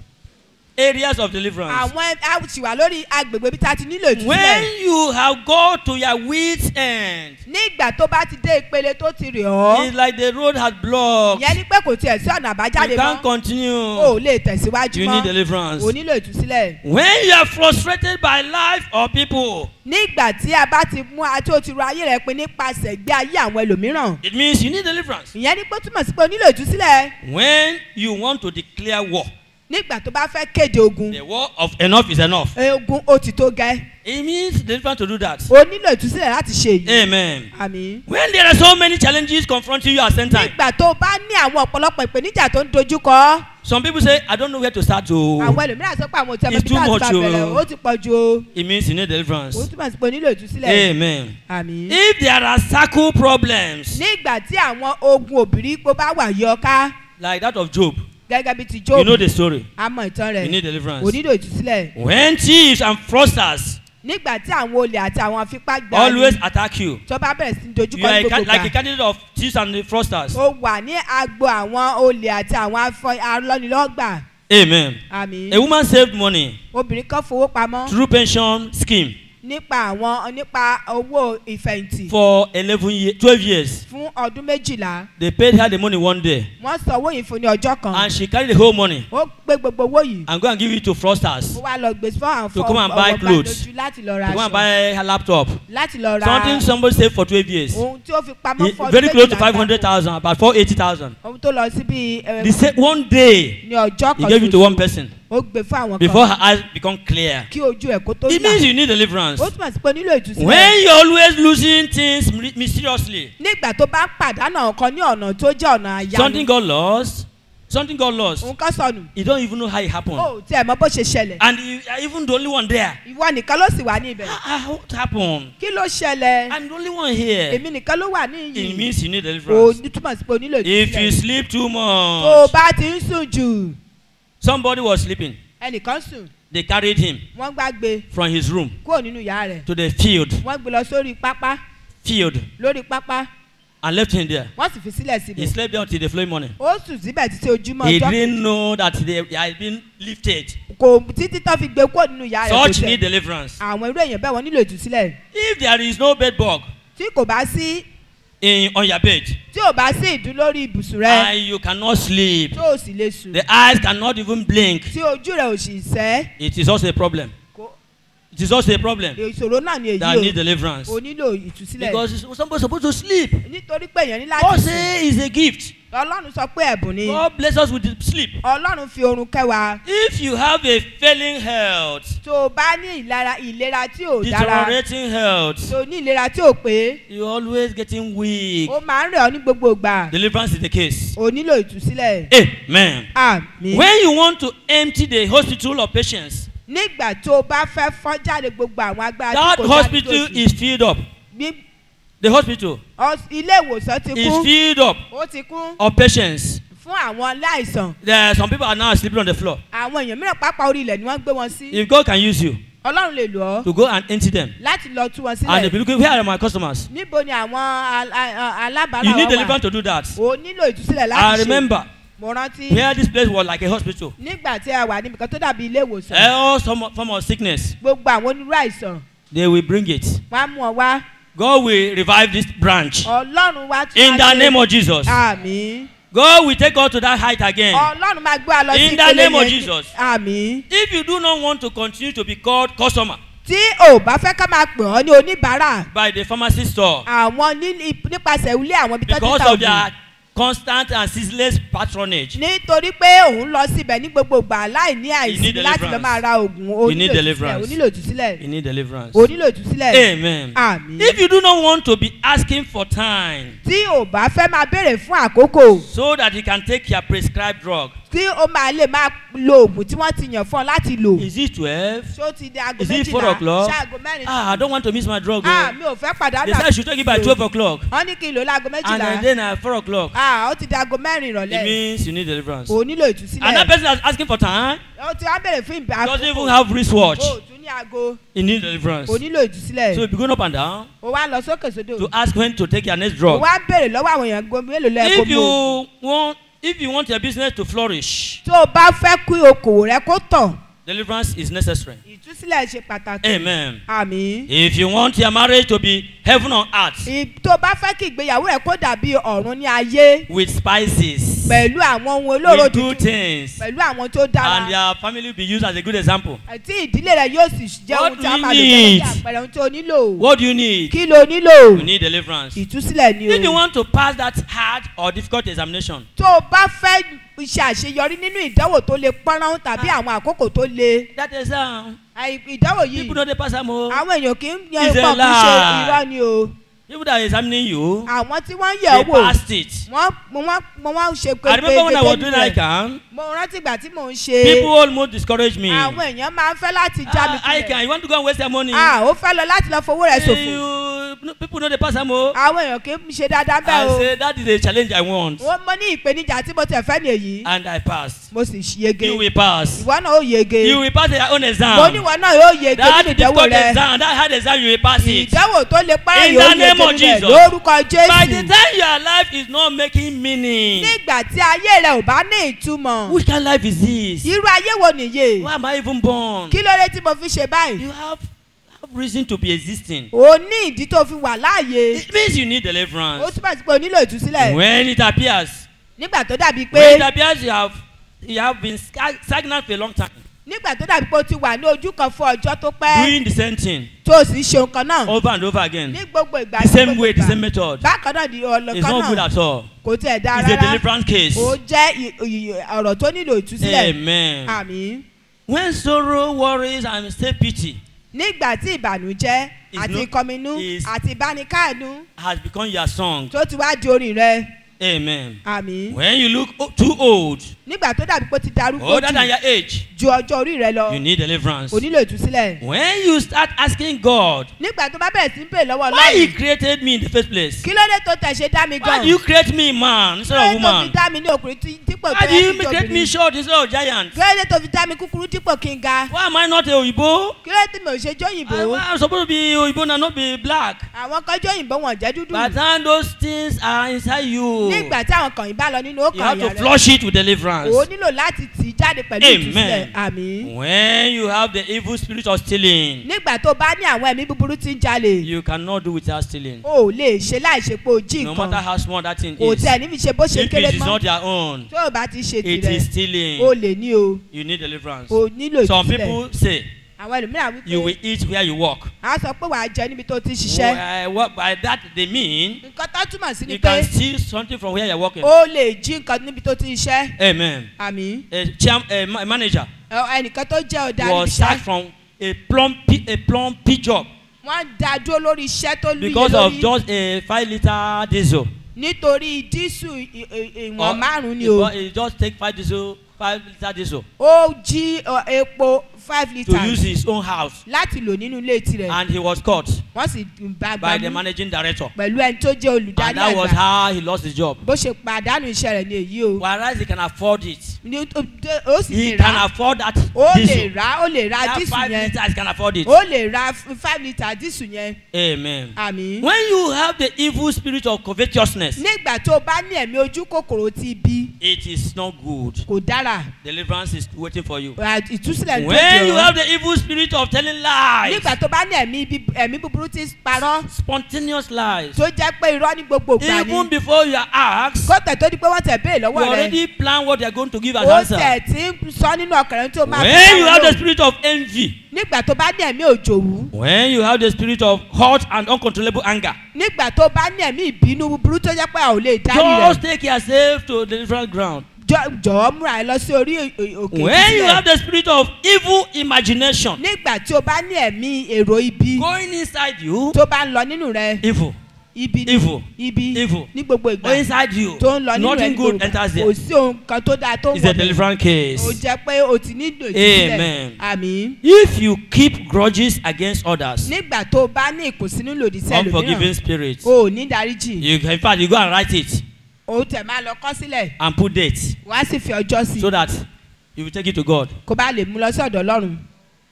Areas of deliverance.
Àwọn àwùjọ wà lórí agbègbè bí ta ti nílò ìtúsílẹ̀.
When you have got to your wit's end,
Nígbà tó bá ti dé ìpele tó ti rè ọ́.
it's like the road has blocked.
Ìyẹn ni pé kò tiẹ̀ sí ọ̀nà àbájáde
You can't
mọ́.
continue.
O ò lè tẹ̀síwájú
You
mọ́.
need deliverance.
O nílò ìtúsílẹ̀.
When you are frustrated by life or people,
Nígbà tí a bá ti mú àti o ti ro ayé rẹ pin nípasẹ̀ ìgbé ayé àwọn ẹlòmíràn.
it means you need deliverance.
Ìyẹn ni pé ó túmọ̀ sí pé o nílò ìtúsílẹ̀.
When you want to declare war,
Nígbà tó bá fẹ́ kéde ogun.
the war of enough is enough.
Ogun ó ti tó gẹ́.
It means deliverance to do that.
O nílò ìtúsílẹ̀ láti ṣe èyí.
Amen.
Àmín.
When there are so many challenges confronting you at the same time,
Nígbà tó o bá ní àwọn ọ̀pọ̀lọpọ̀ ìpèníjà tó ń dojú kọ.
some people say, I don't know where to start to.
Àwọn ẹlòmíràn sọ pé àwọn òtí ọmọ
It's
ibi
too
tá a ti
much,
bá bẹ̀rẹ̀
o.
ó ti pọ̀ ju o.
It means you need deliverance.
O túmọ̀ sí pé o nílò ìtúsílẹ̀.
Amen.
Àmín.
If there are circle problems,
Nígbà tí àwọn ogun òbírípo bá wà yọ ká
like that of Job,
gẹ́gẹ́ bí ti
you know
Jóòbù,
the story.
a mọ ìtàn
You need
rẹ̀.
deliverance.
O nílò ìtúsílẹ̀.
When thieves and fraudsters
Nígbà tí àwọn olè àti àwọn afipá gbà
always attack you,
tó bá bẹ̀rẹ̀ sí ní dojú
you
kọ
are
ní gbogbo
like a
gbà.
candidate of thieves and the fraudsters.
O wà ní agbo àwọn olè àti àwọn alọ́nilọ́gbà.
Amen.
Àmín.
A woman saved money
Obìnrin kan fowó pamọ́
through pension scheme
nípa owó ìfẹ̀yìntì
for 12 years.
fún ọdún 12.
They paid her the money one day,
Wọ́n san owó yìí fún ní ọjọ́ kan.
and she carried the whole money
Ó gbé gbogbo owó yìí.
and go and give it to fraudsters
Ó wá lọ gbé fún àwọn
To come and buy clothes.
láti lọ ra
to go and
aṣọ.
buy her laptop.
Láti lọ ra
Something somebody saved for 12 years.
ohun tí ó fi pamọ́ fún ọdún
Very close to
12.
500,000, about 480,000.
Ohun tó lọ sí bí
The same one day,
ní ọjọ́
he
kan
gave it to one person
ó gbé fún àwọn
before
kan
her eyes become clear.
kí ojú ẹ̀ kó tó
It
là.
means you need deliverance.
Ó túmọ̀ sí pé o nílò ìtúsílẹ̀.
When you're always losing things mysteriously,
Nígbà tó bá ń pàdánù àwọn kan ní ọ̀nà tó jẹ́ ọ̀nà
something
àyànú.
got lost, something got lost.
Òun kan sọnù.
You don't even know how it happened.
Ó tí ẹ̀ mọ̀ bó ṣe ṣẹlẹ̀.
And you are even the only one there.
Ìwọ nìkan ló sì wà ní ibẹ̀.
What happened?
Kí ló ṣẹlẹ̀?
I'm the only one here.
Èmi nìkan ló wà ní
It
iyì.
means you need
O
deliverance.
ní túmọ̀ sí pé o nílò
If you
ìtúsílẹ̀.
sleep too
Tó o
much,
bá ti ń sùn jù.
somebody was sleeping.
Ẹnìkan sùn.
They carried him
Wọ́n gbàgbé
from his room
kúrò nínú ìyá rẹ̀.
to the field,
Wọ́n gbé lọ sórí pápá. Lórí pápá.
and left him there.
Wọ́n sì fi sílẹ̀
He
síbẹ̀.
slept there until the following morning.
Ó sùn síbẹ̀ títí ojúmọ́
He
ọjọ́
didn't know that they had been lifted.
kò títí tán fi gbé kúrò nínú ìyá rẹ̀ kò
Such
tẹ̀.
need deliverance.
Àwọn irú èèyàn bẹ́ẹ̀ wọ́n nílò ìtúsílẹ̀.
If there is no bed bug
Tí kò bá sí
on your bed,
tí ò bá sí ìdún lórí ibùsùn rẹ
and you cannot sleep,
tó o sì lè sùn
the eyes cannot even blink,
tí ojú rẹ ò sì sẹ́
it is also a problem.
kò-
It is also a problem
ìṣòro náà ni
that need
èyí
deliverance.
o nílò ìtúsílẹ̀
Because somebody is supposed to sleep.
nítorí pé èèyàn ní láti
God
sùn
say it's a gift.
Ọlọ́run sọ pé ẹ̀bùn ni
God bless us with sleep.
Ọlọ́run fi oorun kẹwàá
If you have a failing health,
tó o bá ní ìlera tí ò dára
deteriorating health,
tó o ní ìlera tí ò pé
you're always getting weak.
ó máa ń rẹ̀ ọ́ ní gbogbo ìgbà
Deliverance is the case.
o nílò ìtúsílẹ̀
Amen.
àmín.
When you want to empty the hospital of patients,
Nígbà tó o bá fẹ́ fọ́n jáde gbogbo àwọn agbára
that
tí kò
hospital is filled up. The hospital
ilé ìwòsàn ti
is
kún
filled up
ó ti kún
of patients.
fún àwọn aláìsàn
There are some people are now sleeping on the floor.
àwọn èèyàn mìíràn pápá orí ilẹ̀ ni wọ́n gbé wọn sí
If God can use you
Ọlọ́run lè lò ọ́
to go and empty them,
láti lọ tú wọn
and they'll be
sílẹ̀
looking, where are my customers?
níbo ni àwọn alábàárà
You need
wa wà
deliverance to do that.
o nílò ìtúsílẹ̀
I
láti ṣe
remember
mo rántí
where this place was like a hospital.
nígbà tí a wà níbi kan tó dàbí ilé ìwòsàn
All some form of sickness,
gbogbo àwọn onírú àìsàn
they will bring it.
wọ́n á mú ọ wá
God will revive this branch
Ọlọ́run wá tún
in
wá
the
ṣe.
name of Jesus.
Àmín.
God will take us to that height again.
Ọlọ́run máa gbé wa lọ sí
In the
ìpele
name of
yẹn.
Jesus.
Àmín.
If you do not want to continue to be called customer
Tí o bá fẹ́ ká máa pè ọ́ ní oníbàárà
by the pharmacy store
àwọn nípasẹ̀ ilé àwọn ibi tó ti
because
ta
of
ògùn
their constant and ceaseless patronage.
nítorí pé òun lọ síbẹ̀ ní gbogbo ìgbà láì ní àìsí láti lọ máa ra oògùn onílò ìtúsílẹ̀.
You need deliverance.
onílò ìtúsílẹ̀.
Amen.
àmín.
If you do not want to be asking for time
tí o bá fẹ́ máa béèrè fún àkókò
so that you can take your prescribed drug,
tí o máa lè máa lo oògùn tí wọ́n ti yàn fún ọ láti lò.
is it 12?
ṣó ti di aago
Is it 4
méjìlá
o'clock?
ṣáàgó mẹ́rin.
I don't want to miss my drug.
mi ò fẹ́ pàdánù.
They said I should take it by 12 o'clock.
wọ́n ní kí n lò láago
And
méjìlá.
then at 4 o'clock.
ó ti di aago mẹ́rin
It
ìrọ̀lẹ́.
means you need deliverance.
o nílò ìtúsílẹ̀.
And that person that's asking for time
ó ti wá béèrè fún ìgbà
doesn't even have wristwatch.
o tún ní aago.
He needs deliverance.
o nílò ìtúsílẹ̀.
So you'll be going up and down
o wá lọ sókè sódò.
to ask when to take your next
o
drug.
wá béèrè lọ́wọ́ àwọn èèyàn gbogbo mélòó lẹ́ẹ̀kọ́
If you want your business to flourish,
tó o bá fẹ́ kí okòwò rẹ kó tàn.
deliverance is necessary.
ìtúsílẹ̀ ṣe pàtàkì.
Amen.
àmín.
If you want your marriage to be heaven on earth
tó o bá fẹ́ kí ìgbéyàwó rẹ kó dàbí ọ̀run ní ayé.
with spices,
pẹ̀lú àwọn ohun olóró
with good
dídùn.
things,
pẹ̀lú àwọn tó
and
dára.
your family will be used as a good example.
àti ìdílé rẹ yóò sì jẹ́
What
ohun tí
do
a
you
máa lò
need?
gẹ́gẹ́ bí àpẹẹrẹ ohun tí o nílò.
What do you need?
kí lo nílò?
You need deliverance.
ìtúsílẹ̀ ni
If you
o.
want to pass that hard or difficult examination,
tó o bá fẹ́ ṣe àṣeyọrí nínú ìdánwò tó le pọ́nrán tàbí àwọn àkókò tó le.
that exam,
ìdánwò yìí
people know they pass them.
àwọn èèyàn kì í yan
It's a
ipò kì í ṣe
lie.
irọ́ ni o.
People that are examining you,
àwọn tí wọ́n
they
yẹ̀ wò
passed it.
wọ́n ṣe
I remember when I was doing
rẹ̀.
ICANN,
mo rántí ìgbà tí mò ń ṣe.
people almost discouraged me.
àwọn èèyàn máa ń fẹ́ láti já mi
ICANN, you want to go and waste your money?
ó fẹ́ lọ láti lọ fowó rẹ̀ ṣòfò.
People know they pass them. I
àwọn èèyàn kì í ṣe dáadáa bẹ́ẹ̀ o.
say that is a challenge I want,
mo ní ìpèníjà tí mo tẹ̀ fẹ́ ní èyí.
and I passed.
mo sì yege.
You will pass.
ìwọ náà ó yege.
You will pass your own
mo ní
exam.
ìwọ náà yóò yege
That
nínú ìdánwò
difficult
rẹ.
exam, that hard exam, you will pass it.
ìdánwò tó le pẹ́rẹ́
In
yóò
the name
yege
of
nínú rẹ̀
Jesus.
lórúkọ
By the
Jésù.
time your life is not making meaning,
nígbà tí ayé rẹ ò bá ní ìtumọ̀.
which kind of life is this?
irú ayé wo nìyí?
Why am I even born?
kí ló dé tí mo fi ṣe báyìí?
You have reason to be existing.
o ní ìdí tó fi wà láàyè.
It means you need
ó
deliverance.
túbọ̀ sí pé o nílò ìtúsílẹ̀.
When it appears,
nígbà tó dàbí
when it
pé
appears you have been stagnant for a long time,
nígbà tó dàbí pé o ti wà ní ojú kan fún ọjọ́ tó pẹ́
doing the same thing
tó o sì ń ṣe nǹkan náà
over and over again,
ní gbogbo ìgbà
the
ní
same
gbogbo
way, the
ìgbà.
same method,
bákan náà di
it's
ọlọ́kan
not good
náà
at all.
kò tiẹ̀ dáa
It's a
rárá.
deliverance case.
ó jẹ́ ọ̀rọ̀ tó nílò ìtúsílẹ̀.
Amen.
àmín.
When sorrow, worries, and self pity
nígbà tí ìbànújẹ́
Is
àti
no-
ìkọminú
is-
àti ìbánikáàánú
has become your song,
tó ti wá di orin rẹ.
amen.
àmín.
When you look too old,
nígbà tó dàbí pé ó ti darúgbó
older than
jù
your age,
ju ọjọ́ orí rẹ lọ
you need deliverance.
o nílò ìtúsílẹ̀.
When you start asking God,
nígbà tó bá bẹ̀rẹ̀ sí ń pè lọ́wọ́
why He
Ọlọ́run
created me in the first place?
kí ló dé tó tẹ̀ ṣe dá mi
Why
gan?
do you create me man instead
kí
of
ló dé tó fi
woman?
dá mi ní ọkùnrin dípò
Why
tó
do
yẹ
you
kí n
create me
tóbi?
short instead of giant?
kí ló dé tó fi dá mi kúkúrú dípò kí n ga?
Why am I not a Oyibo?
kí ló dé tí mi ò ṣe jóyìnbó?
Why am I supposed to be Oyibo and not be black?
àwọn kan jóyìnbó wọn jẹ́ dúdú.
By the time those things are inside you,
nígbà tí àwọn kan yìí bá lọ nínú
you
ọkàn
have to
àyà rẹ
flush it with deliverance.
o nílò láti tì í jáde pẹ̀lú ìtúsílẹ̀. àmín.
When you have the evil spirit of stealing,
nígbà tó bá ní àwọn ẹ̀mí búburú tí ń jalè
you cannot do without stealing.
o ò lè ṣe láìṣe pé o jí
No matter
nǹkan
how small that thing
kò
is,
tẹ̀ níbi ṣe bó ṣe
if
kéré
it is
mọ́
not your own,
tó o bá ti ṣe
it
tirẹ̀
is stealing.
o lè ní o
You need deliverance.
o nílò
Some
ìtúsílẹ̀.
people say
àwọn ẹlòmíràn
you
wípé
will eat where you work.
a sọ pé wàá jẹ níbi tó ti ṣiṣẹ́.
What by that they mean
nǹkan tó túmọ̀ sí ni
you
pé
can steal something from where you're working.
o lè jí nǹkan níbi tó ti ṣiṣẹ́.
Amen.
àmín.
A manager
ẹnìkan tó jẹ́ ọ̀dà níbi
was sacked
iṣẹ́
from a plumpy job
wọ́n dá dúró lórí iṣẹ́ tó lùyẹ
because of
lórí
just a 5 litre diesel.
nítorí dísù ìwọ̀n márùn-ún ni o.
He just take 5 litre diesel
ó jí epo 5
to
litres
use his own house,
láti lò nínú ilé tirẹ̀
and he was caught
wọ́n sì bá
by the
gbàmú
managing director,
pẹ̀lú ẹni tó jẹ́
and
olùdarí
that was
àgbà
how he lost his job.
bó ṣe pàdánù iṣẹ́ rẹ̀ ní èyí o.
Whereas he can afford it,
ó sì
he
lè
can
rà
afford that
ó lè
diesel.
rà ó lè ra
That
dísù
5
yẹn
litres he can afford it.
ó lè ra 5 litres dísù yẹn.
Amen.
àmín.
When you have the evil spirit of covetousness,
nígbà tó o bá ní ẹ̀mí ojú kòkòrò ti bí
it is not good.
kò dára
Deliverance is waiting for you.
ìtúsílẹ̀ tó
When When you have the evil spirit of telling lies.
Nígbà tó bá ní ẹ̀mí búburú tí parọ́.
Spontaneous lies.
Tó jẹ́ pé irọ́ ní gbogbo ìgbà ni.
Even before you are asked.
Kó tẹ̀ tó di pé wọ́n tẹ̀ béèrè lọ́wọ́ rẹ̀.
You already plan what they are going to give as answer.
Ó tẹ̀ tí sọ nínú ọkàn rẹ̀ tó máa.
When you have the spirit of envy.
Nígbà tó bá ní ẹ̀mí òjòwú.
When you have the spirit of hot and uncontrollable anger.
Nígbà tó bá ní ẹ̀mí ìbínú búburú tó jẹ́ pé a ò lè dá rẹ̀.
Just take yourself to the different ground.
Jọ̀wọ́ múra ẹ lọ sí orí òkè.
When you have the spirit of evil imagination.
Nígbà tí o bá ní ẹ̀mí èrò ibi.
Going inside you.
Tó bá ń lọ nínú rẹ.
Evil.
Ibi
evil.
Ibi.
Evil.
Ní gbogbo ìgbà.
Go inside you.
Tó ń lọ nínú rẹ.
Nothing good enters there.
Kò sí ohun kan tó dáa tó ń wọ̀.
It's a deliverance case.
Ó jẹ́ pé o ti ní ìdòjì
Amen.
Àmín.
If you keep grudges against others.
Nígbà tó o bá ní ìkùnsínú lòdì sí ẹlòmíràn.
Unforgiving spirit.
O ò ní dáríjì.
In fact, you go and write it.
O tẹ̀ máa lọ kọ sílẹ̀.
And put date.
Wá sì fi ọjọ́ sí.
So that you will take it to God.
Kó bá lè mú lọ sí ọ̀dọ̀ Ọlọ́run.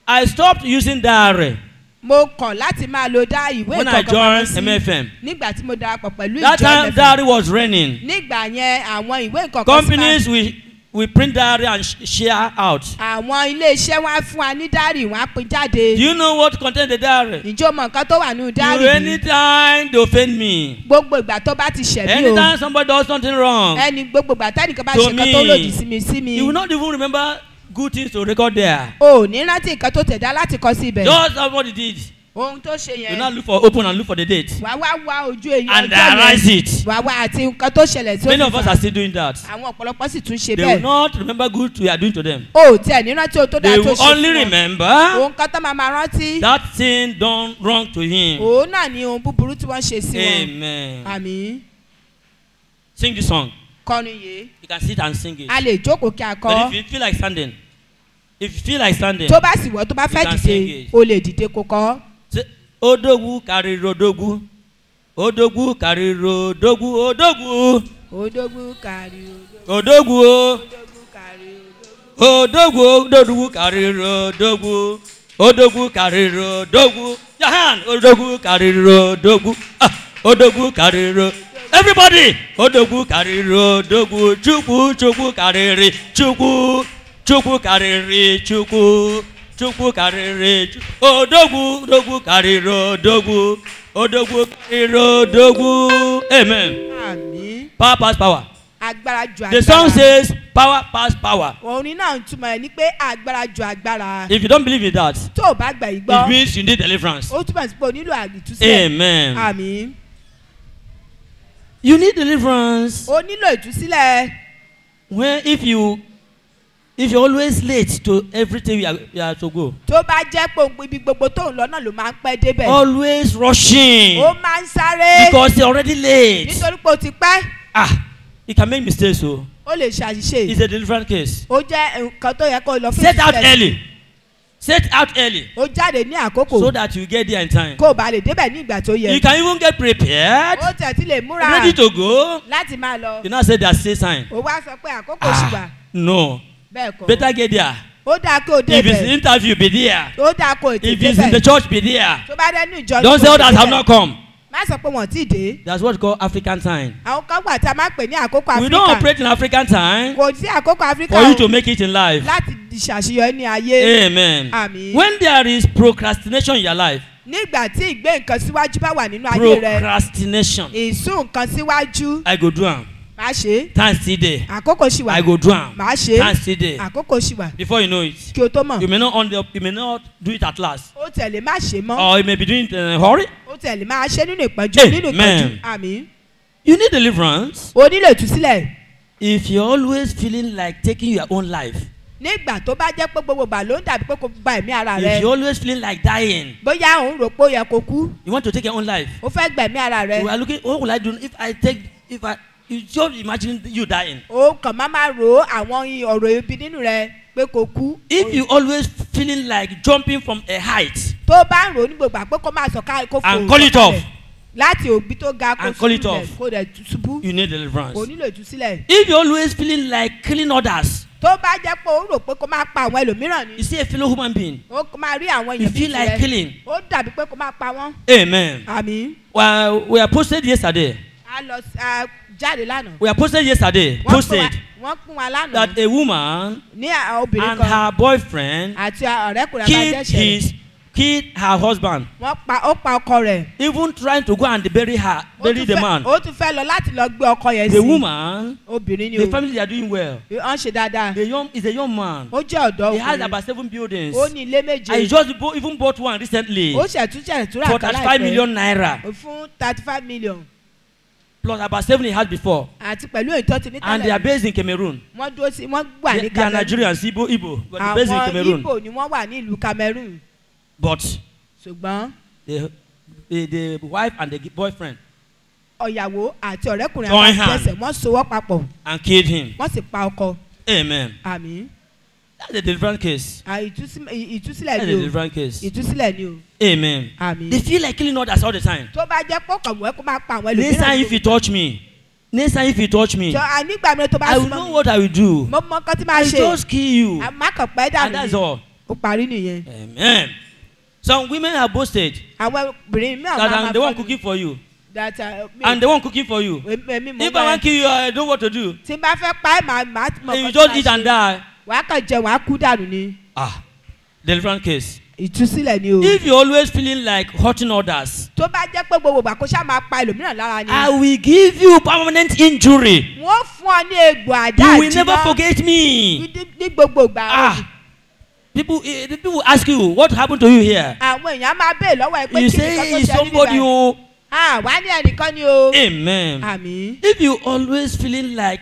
I stopped using diary.
Mo kàn láti máa lo ìwé
when I joined MFM.
Nígbà tí mo darapọ̀ pẹ̀lú ìjọ MFM.
That time diary was raining.
Nígbà yẹn àwọn ìwé ìkọ̀kọ̀ sí
companies we print diary and share out.
Àwọn ilé-iṣẹ́ wá fún wa ní diary wọ́n á pín jáde.
Do you know what contain the diary?
Ǹjẹ́ o mọ nǹkan tó wà nínú diary?
You anytime they offend me.
Gbogbo ìgbà tó bá ti ṣẹ̀ mí o.
Anytime somebody does something wrong.
Gbogbo ìgbà tẹ́nìkan bá ṣe nǹkan tó lòdì sí mi.
You will not even remember good things to record there.
O ní rántí nǹkan tó tẹ̀dá láti kọ sí ibẹ̀.
Just what he did.
Ohun tó ṣe yẹn.
You now look for open and look for the date.
Wà wá ojú èyí
ọjọ́ yẹn. And analyse it.
Wà àti nǹkan tó ṣẹlẹ̀ tó.
Many of us are still doing that.
Àwọn ọ̀pọ̀lọpọ̀ sì tún ṣe bẹ́ẹ̀.
They will not remember good we are doing to them.
O tiẹ̀ ní rántí o tó dáa tó ṣe fún wọn.
They will only remember.
Ohun kan tó máa rántí.
That thing done wrong to him.
Òun náà ni ohun búburú tí wọ́n ṣe sí wọn.
Amen.
Àmín.
Sing this song.
Kọrin yìí.
You can sit and sing it.
A lè jókòó kí a kọ.
But if you feel like standing.
Tó bá sì wọ́ tó bá fẹ́ dìde, o lè dìde kó kọ.
Odogwu karịrị odogwu. Odogwu karịrị odogwu. Odogwu.
Odogwu karịrị
odogwu. Odogwu. Odogwu karịrị odogwu. Odogwu karịrị odogwu. Jahan. Odogwu karịrị odogwu. Odogwu karịrị. Everybody. Odogwu karịrị odogwu. Chukwu karịrị chukwu. Chukwu karịrị chukwu. Chukwu karịrị odogwu karịrị odogwu. Odogwu karịrị odogwu. Amen.
Àmín.
Power pass power.
Agbára ju agbára.
The song says power pass power.
Orin náà ń túmọ̀ ẹ̀ ní pé agbára ju agbára.
If you don't believe in that.
Tó o bá gbà yìí gbọ́.
It means you need deliverance.
Ó túmọ̀ sí pé o nílò ìtúsílẹ̀.
Amen.
Àmín.
You need deliverance.
O nílò ìtúsílẹ̀.
When if you're always late to everything you are to go.
Tó bá jẹ́ pé ibi gbogbo tó ń lọ náà ló máa ń pẹ́ débẹ̀.
Always rushing.
Ó máa ń sáré.
Because you're already late.
Nítorí pé o ti pẹ́.
You can make mistakes o.
Ó lè ṣàṣìṣe.
It's a deliverance case.
Ó jẹ́ nǹkan tó yẹ kó lọ fún
ìṣẹ̀lẹ̀. Set out early.
Ó jáde ní àkókò.
So that you get there in time.
Kó o bá lè débẹ̀ ní ìgbà tó yẹ.
You can even get prepared.
Ó tẹ̀ tí lè múra.
Ready to go.
Láti máa lọ.
You now say there's still time.
Ó wá sọ pé àkókò ṣì wà.
No.
Bẹ́ẹ̀ kọ́.
Better get there.
Ó dáa kó o débẹ̀.
If it's interview, be there.
Ó dáa kó o tètè bẹ̀.
If it's in the church, be there.
Tó bá dé ní ìjọ.
Don't say others have not come.
Má sọ pé wọ́n ti dé.
That's what we call African time.
Àwọn kan gbà tí a máa ń pè ní àkókò Africa.
We don't operate in African time.
Kò sí àkókò Africa.
For you to make it in life.
Láti ṣàṣeyọrí ní ayé.
Amen.
Àmín.
When there is procrastination in your life.
Nígbà tí ìgbé nǹkan síwájú bá wà nínú ayé rẹ.
Procrastination.
Ìsún nǹkan síwájú.
I go do am.
Má ṣe.
Time still there.
Àkókò ṣì wà.
I go do am.
Má ṣe.
Time still there.
Àkókò ṣì wà.
Before you know it.
Kí o tó mọ̀.
You may not do it at last.
Ó tẹ̀lé má ṣe mọ́.
Or you may be doing it in a hurry.
Ó tẹ̀lé máa ṣe nínú ìpọ́njú. Nínú ìpọ́njú. Àmín.
You need deliverance.
O nílò ìtúsílẹ̀.
If you're always feeling like taking your own life.
Nígbà tó bá jẹ́ pé gbogbo ìgbà ló ń dàbí pé kò gba ẹ̀mí ara rẹ.
If you're always feeling like dying.
Bóyá òun rò pé ó yẹ kó kú.
You want to take your own life.
Ó fẹ́ gbẹ̀mí ara rẹ.
You are looking, what will I do you just imagine you dying.
Ó kàn máa ro àwọn ọ̀rọ̀ ibi nínú rẹ pé kò kú.
If you always feeling like jumping from a height.
Tó bá ń ro ní gbogbo àpé kó máa sọ̀ka kó fò.
And call it off.
Láti òbí tó ga kó
ṣubú
kó dẹ̀ ṣubú.
You need deliverance.
O nílò ìtúsílẹ̀.
If you always feeling like killing others.
Tó bá jẹ́ pé ó rò pé kó máa pa àwọn ẹlòmíràn ni.
You see a fellow human being.
Ó máa rí àwọn èèyàn bí tirẹ̀.
You feel like killing.
Ó dàbí pé kó máa pa wọ́n.
Amen.
Àmín.
Well, we are posted yesterday.
A lọ jáde lánàá.
We are posted yesterday. Posted.
wọ́n pín wa lánàá.
that a woman
ní obìnrin
and
kan
her boyfriend
àti ọ̀rẹ́kùnrin
killed her husband.
ó pa ọkọ rẹ̀.
Even trying to go and bury the man.
ó tún fẹ́ lọ láti lọ gbé ọkọ yẹn sí.
The woman,
obìnrin ni o.
the family they are doing well.
wọ́n ṣe dáadáa.
Is a young man.
ó jẹ́ ọ̀dọ́
He has
ọkùnrin.
about 7 buildings.
ó ní ilé méje.
I just even bought one recently.
ó ṣẹ̀túrà
for 35 million naira.
fún 35 million.
Plus about 7 he had before.
àti pẹ̀lú èyí tó ti ní tẹ́lẹ̀.
And they are based in Cameroon.
wọ́n dúró sí wọ́n gbà ní Cameroon.
They are Nigerians, Igbo, but they based in Cameroon.
àwọn Igbo ni wọ́n wà ní ìlú Cameroon.
But
ṣùgbọ́n.
the wife and the boyfriend.
ọ̀yàwó àti ọ̀rẹ́kùnrin
join hands
àtẹ̀sẹ̀ wọ́n sowọ́ papọ̀.
and killed him.
wọ́n sì pa ọkọ.
Amen.
àmín.
That's a different case.
ìtúsílẹ̀
That's
ni
a
o.
different case.
ìtúsílẹ̀ ni o.
Amen.
àmín.
They feel like killing others all the time.
tó bá jẹ́ pọ́kàn mọ́ ẹ kó máa pa àwọn ẹlòmíràn.
Next time if you touch me.
nígbà mi tó bá
I will know what I will do.
mo mọ nǹkan tí máa
I
ṣe.
will just kill you.
má kàn pẹ́ dànù.
And that's all.
ó parí nìyẹn.
Amen. Some women have boasted.
àwọn obìnrin mi àwọn
that
máa
I'm the one cooking for you.
that
I'm the one cooking for you. If I want to kill you, I don't know what to do.
tí n bá fẹ́ pa ẹ́ màá mọ̀
kọ́ tí máa ṣe. You just eat and die.
wàá kàn jẹun wàá kú dànù ni.
Different case.
ìtúsílẹ̀ ni o.
If you always feeling like hurting others.
tó bá jẹ́ pé gbogbo ìgbà kó ṣáà máa pa ẹlòmíràn lára ni.
I will give you permanent injury.
wọ́n fún ọ ní egbò àdá àjìná.
You will never forget me.
ní gbogbo ìgbà.
People will ask you what happened to you here.
àwọn èèyàn máa bèè lọ́wọ́ ẹ pé
you say it's somebody o.
wá ní ẹnìkan ni o.
Amen.
àmín.
If you always feeling like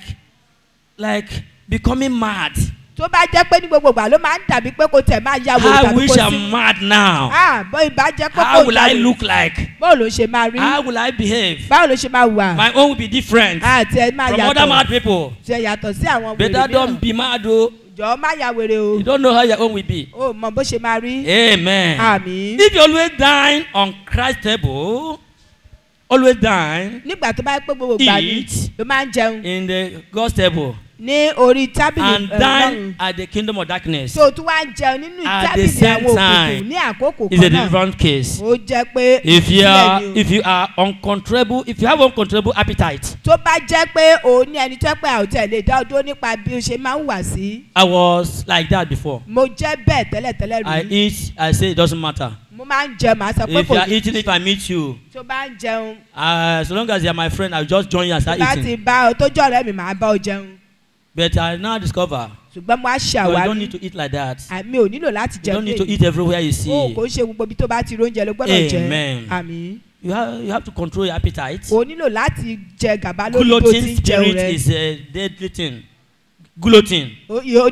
becoming mad.
tó bá jẹ́ pé ní gbogbo ìgbà ló máa ń dàbí pé kò tẹ̀ máa yá wo
tàbí kò sí. I wish I'm mad now.
bó ibà jẹ́ pé kò
how will I look like.
báwo ló ṣe máa rí.
how will I behave.
báwo ló ṣe máa wà.
my own will be different.
tiẹ̀ máa yàtọ̀
from other mad people.
tiẹ̀ yàtọ̀ sí àwọn wèrè mìíràn.
better don't be mad o.
jọ̀ọ́ má ya wèrè o.
you don't know how your own will be.
o mọ bó ṣe máa rí.
Amen.
àmín.
if you always dine on Christ's table. Always dine.
nígbà tó bá yẹ pé gbogbo gbà ní ló máa ń jẹun.
in the God's table.
ní orí tábìlì
and dine at the kingdom of darkness.
so tún wá jẹun nínú tábìlì àwọn òkùnkùn ní àkókò kan náà.
it's a different case.
ó jẹ́ pé
if you are uncontrollable, if you have uncontrollable appetite.
tó bá jẹ́ pé o ní ẹni tó pé àwòtẹ́ lè dá ọdún nípa bí o ṣe máa ń wà sí.
I was like that before.
mo jẹ́ bẹ́ẹ̀ tẹ́lẹ̀tẹ́lẹ̀ rí.
I eat, I say it doesn't matter.
mo máa ń jẹ màá sọ pé kò ní.
if you are eating, if I meet you.
tó bá ń jẹun.
so long as you are my friend, I will just join you and start eating.
láti bá ọ tó jọ ọ̀rẹ́ mi màá bá ọ jẹun.
but I now discover.
ṣùgbọ́n mo á ṣe àwárí.
you don't need to eat like that.
mi ò nílò láti jẹun.
you don't need to eat everywhere you see.
o kò ṣe gbogbo ibi tó bá ti róúnjẹ ló gbọ́dọ̀ jẹ.
Amen.
àmín.
You have to control your appetite.
o nílò láti jẹ gàba lórí tó ti ń jẹun rẹ.
Gluten spirit is a deadly thing. Gluten.